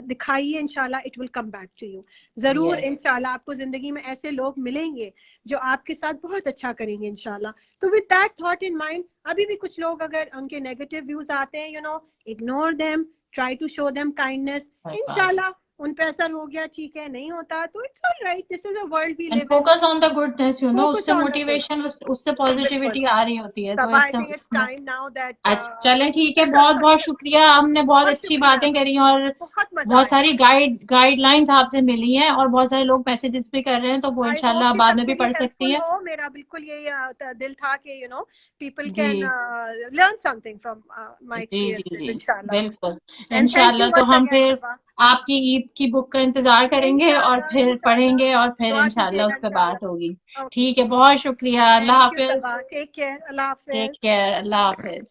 दिखाइए इंशाल्लाह it will come back to you. जरूर यस। इंशाल्लाह आपको जिंदगी में ऐसे लोग मिलेंगे जो आपके साथ बहुत अच्छा करेंगे इंशाल्लाह। तो with that thought in mind अभी भी कुछ लोग अगर उनके नेगेटिव व्यूज आते हैं ignore them. Try to show them kindness. सही बात है। इंशाल्लाह उन पे असर हो गया ठीक है नहीं होता तो it's all right. This is a world we and live in. Focus on the goodness, focus उससे ऑन द गुड। मोटिवेशन, उससे बिल्कुल। पॉजिटिविटी आ रही होती है तो तब I it's think it's time now that अच्छा चलें, ठीक है, बहुत बहुत शुक्रिया, हमने बहुत बहुत अच्छी शुक्रिया। बातें करी और बहुत मजा बहुत आया। सारी गाइडलाइंस आपसे मिली हैं और बहुत सारे लोग मैसेजेस भी कर रहे हैं, तो वो आई होप इंशाल्लाह कि बाद में सबको भी ये पढ़ सकती हेल्पफुल हैं। हो। मेरा बिल्कुल यही दिल था कि पीपल जी can learn something from my जी जी एक्सपीरियंसेस जी, इंशाल्लाह। बिल्कुल। एंड थैंक यू इंशाल्लाह तो वंस हम अगेन फिर सबा। आपकी ईद की बुक का इंतजार करेंगे और इंशाल्लाह फिर इंशाल्लाह। पढ़ेंगे और फिर दुआ इंशाल्लाह कीजिएगा उस पर बात इंशाल्लाह। होगी। ओके। ठीक है, बहुत शुक्रिया, अल्लाह थैंक यू हाफिज। सबा। Take care. अल्लाह टेक हाफिज। केयर, अल्लाह हाफिज।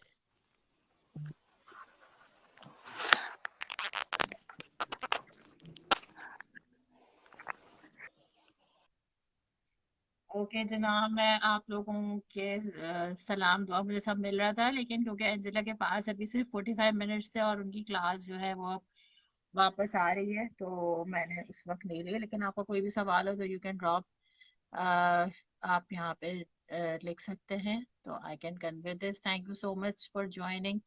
ओके जनाब, मैं आप लोगों के सलाम दुआ मुझे सब मिल रहा था, लेकिन क्योंकि एंजेला के पास अभी सिर्फ 45 मिनट्स थे और उनकी क्लास जो है वो अब वापस आ रही है तो मैंने उस वक्त नहीं लिया। लेकिन आपका कोई भी सवाल हो तो यू कैन ड्रॉप, आप यहाँ पे लिख सकते हैं तो I can convey this. Thank you so much for joining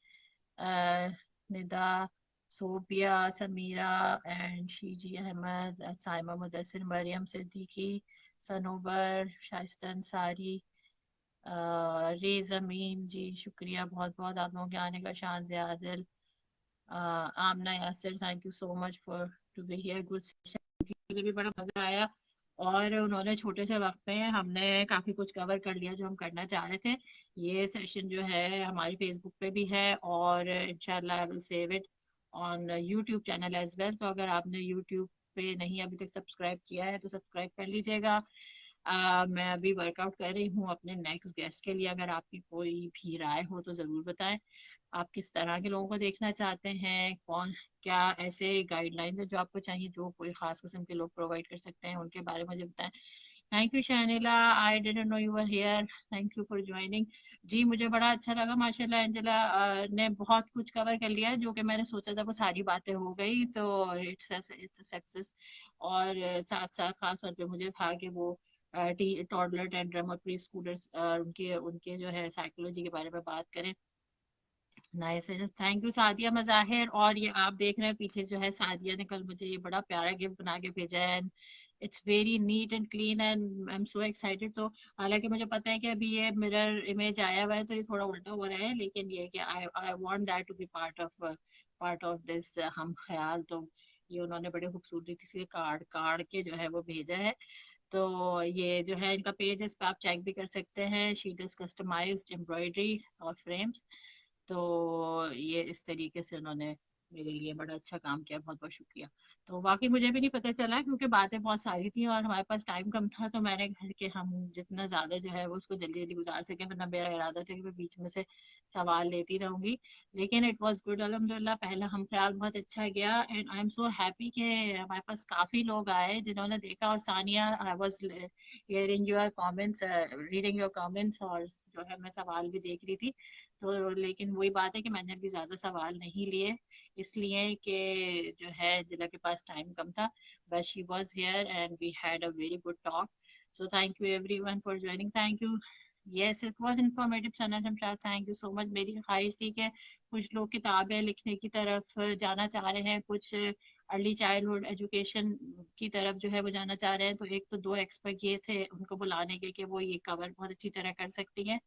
Nida, Sobia, Sameera and शीजी अहमद, साइमा मुदस्सिर, मरियम सिद्दीकी, सनोबर, शाइस्ता अंसारी, रे जमीन जी, शुक्रिया बहुत बहुत आप लोगों के आने का। Shan Adil, Amna Yasir, thank you so much for to be here, good session, मुझे भी बड़ा मजा आया और उन्होंने छोटे से वक्त में हमने काफी कुछ कवर कर लिया जो हम करना चाह रहे थे। ये सेशन जो है हमारी फेसबुक पे भी है, और इंशाल्लाह I will save it on YouTube channel as well. तो अगर आपने यूट्यूब पे नहीं अभी तक सब्सक्राइब किया है तो सब्सक्राइब कर लीजिएगा। मैं अभी वर्कआउट कर रही हूँ अपने नेक्स्ट गेस्ट के लिए। अगर आपकी कोई भी राय हो तो ज़रूर बताएं। आप किस तरह के लोगों को देखना चाहते हैं, कौन क्या ऐसे गाइडलाइंस है जो आपको चाहिए, जो कोई खास किस्म के लोग प्रोवाइड कर सकते हैं, उनके बारे में मुझे बताएं। Thank you Shanila, I didn't know you were here, thank you for joining. जी मुझे बड़ा अच्छा लगा माशाल्लाह, एंजेला ने बहुत कुछ कवर कर लिया जो कि मैंने सोचा था वो सारी बातें हो गई, तो इट्स सक्सेस। और साथ साथ खास तौर पे मुझे था कि वो टॉडलर टेंट्रम और प्री स्कूलर्स उनके उनके जो है साइकोलॉजी के बारे में बात करें। नाइस है, थैंक यू सादिया मज़ाहिर। और ये आप देख रहे हैं पीछे जो है, सादिया ने कल मुझे ये बड़ा प्यारा गिफ्ट बना के भेजा है, and it's very neat and clean and I am so excited. तो हालांकि मुझे पता है कि अभी ये मिरर इमेज आया हुआ है तो ये थोड़ा उल्टा हो रहा है, लेकिन ये कि I I want that to be part of this हम ख्याल। तो ये उन्होंने बड़े खूबसूरती से कार्ड कार्ड के जो है वो भेजा है। तो ये जो है इनका पेज है, इस पर आप चेक भी कर सकते हैं। शी डज कस्टमाइज्ड एम्ब्रॉयडरी और फ्रेम्स। तो ये इस तरीके से उन्होंने मेरे लिए बड़ा अच्छा काम किया, बहुत बहुत शुक्रिया। तो बाकी मुझे भी नहीं पता चला क्योंकि बातें बहुत सारी थी और हमारे पास टाइम कम था, तो मैंने कहा कि हम जितना ज्यादा जो है वो उसको जल्दी जल्दी गुजार सके, वरना मेरा इरादा था कि मैं बीच में से सवाल लेती रहूंगी। लेकिन इट वाज गुड अल्हम्दुलिल्लाह, पहला हम ख्याल बहुत अच्छा गया and I am so happy कि हमारे पास काफी लोग आए जिन्होंने देखा। और Sania, I was hearing your comments, reading your comments, और जो है मैं सवाल भी देख रही थी। तो लेकिन वही बात है कि मैंने अभी ज्यादा सवाल नहीं लिए, इसलिए कि जो है जिला के पास टाइम कम था। But she was here and we had a very good talk. So thank you everyone for joining, thank you. Yes it was informative Sana Shamshad, thank you so much. मेरी ख्वाहिश थी कि कुछ लोग किताबें लिखने की तरफ जाना चाह रहे हैं, कुछ अर्ली चाइल्डहुड एजुकेशन की तरफ जो है वो जाना चाह रहे हैं। तो एक तो दो एक्सपर्ट ये थे उनको बुलाने के कि वो ये कवर बहुत अच्छी तरह कर सकती हैं।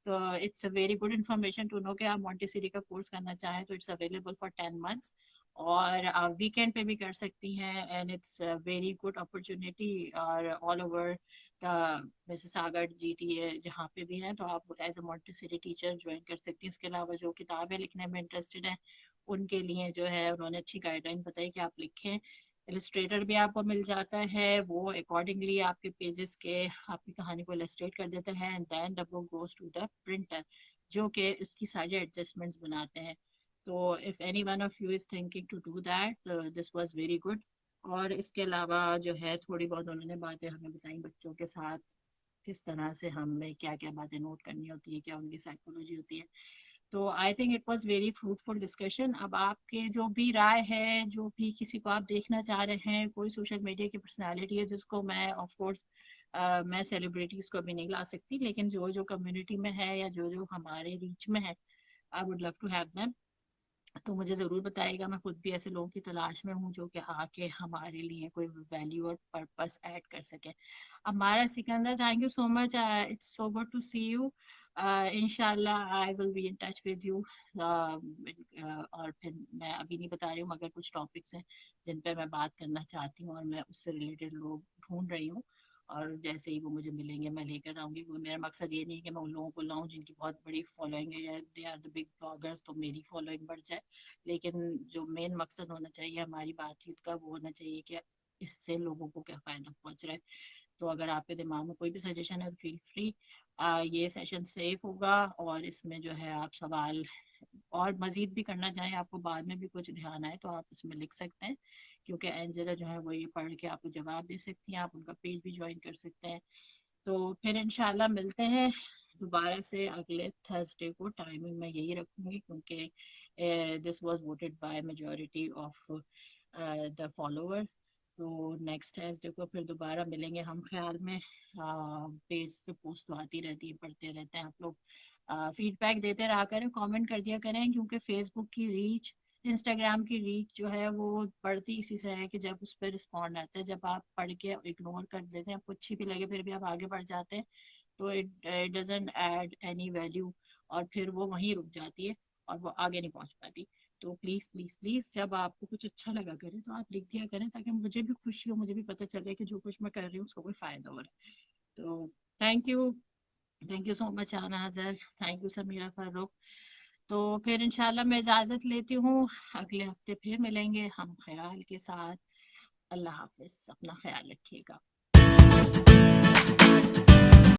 तो it's a very good information to know कि आप मोंटेसरी का कोर्स करना चाहें तो इट्स अवेलेबल फॉर 10 months, और आप वीकेंड पे भी कर सकती हैं। And it's very good opportunity और all over the Mississauga GTA जहाँ पे भी हैं, तो आप as a Montessori teacher join कर सकती हैं। इसके अलावा जो किताबें लिखने में इंटरेस्टेड हैं उनके लिए जो है उन्होंने अच्छी गाइडलाइन बताई कि आप लिखें। इलस्ट्रेटर भी आपको मिल जाता है, वो अकॉर्डिंगली आपके पेजेस के आपकी कहानी को इलस्ट्रेट कर देता है, and then the book goes to the printer जो कि उसकी सारी एडजस्टमेंट्स बनाते हैं। तो if any one of you is thinking to do that, this was very good. और इसके अलावा जो है थोड़ी बहुत उन्होंने बातें हमें बताई बच्चों के साथ किस तरह से हमें क्या क्या बातें नोट करनी होती है, क्या उनकी साइकोलॉजी होती है। तो I think it was very fruitful discussion. अब आपके जो भी राय है, जो भी किसी को आप देखना चाह रहे हैं, कोई सोशल मीडिया की पर्सनालिटी है जिसको मैं ऑफ कोर्स मैं सेलिब्रिटीज को भी नहीं ला सकती, लेकिन जो जो कम्युनिटी में है या जो जो हमारे रीच में है, I would love to have them. तो मुझे जरूर बताइएगा, मैं खुद भी ऐसे लोगों की तलाश में हूँ जो कि आके हमारे लिए कोई वैल्यू और पर्पस ऐड कर सके। हमारा Sikandar, thank you so much, it's so good to see you. इंशाल्लाह I will be in touch with you. और फिर मैं अभी नहीं बता रही हूँ मगर कुछ टॉपिक्स हैं जिन पे मैं बात करना चाहती हूँ और मैं उससे रिलेटेड लोग ढूंढ रही हूँ, और जैसे ही वो मुझे मिलेंगे मैं लेकर आऊंगी। वो मेरा मकसद ये नहीं है कि मैं उन लोगों को लाऊं जिनकी बहुत बड़ी फॉलोइंग है या they are the big bloggers तो मेरी फॉलोइंग बढ़ जाए, लेकिन जो मेन मकसद होना चाहिए हमारी बातचीत का वो होना चाहिए कि इससे लोगों को क्या फायदा पहुंच रहा है। तो अगर आपके दिमाग में कोई भी सजेशन है तो फील फ्री। ये सेशन सेफ होगा और इसमें जो है आप सवाल और मजीद भी करना चाहें, आपको बाद में भी कुछ ध्यान आए तो आप इसमें लिख सकते हैं, क्योंकि एंजेला जो है वो ये पढ़ के आपको जवाब दे सकती हैं। आप उनका पेज भी ज्वाइन कर सकते हैं। तो फिर इंशाल्लाह मिलते हैं दोबारा से अगले थर्सडे को। टाइमिंग मैं यही रखूंगी क्योंकि this was voted by majority of the followers. तो नेक्स्ट थर्सडे को फिर दोबारा मिलेंगे हम ख्याल में। पेज पे पोस्ट तो आती रहती है, पढ़ते रहते हैं आप लोग। फीडबैक देते रहा करें, कमेंट कर दिया करें, क्योंकि फेसबुक की रीच, इंस्टाग्राम की रीच जो है वो बढ़ती इसी से है कि जब उस पर रिस्पॉन्ड आता है। जब आप पढ़ के इग्नोर कर देते हैं, आपको अच्छी भी लगे फिर भी आप आगे बढ़ जाते हैं, तो it doesn't add any value और फिर वो वहीं रुक जाती है। और वो आगे नहीं पहुंच पाती। तो प्लीज प्लीज प्लीज, जब आपको कुछ अच्छा लगा करें तो आप लिख दिया करें, ताकि मुझे भी खुशी हो, मुझे भी पता चले कि जो कुछ मैं कर रही हूँ उसका कोई फायदा हो रहा है। तो थैंक यू सो मच आना हजर, थैंक यू समीरा फारूक। तो फिर इंशाल्लाह मैं इजाजत लेती हूँ, अगले हफ्ते फिर मिलेंगे हम ख्याल के साथ। अल्लाह हाफिज, अपना ख्याल रखिएगा।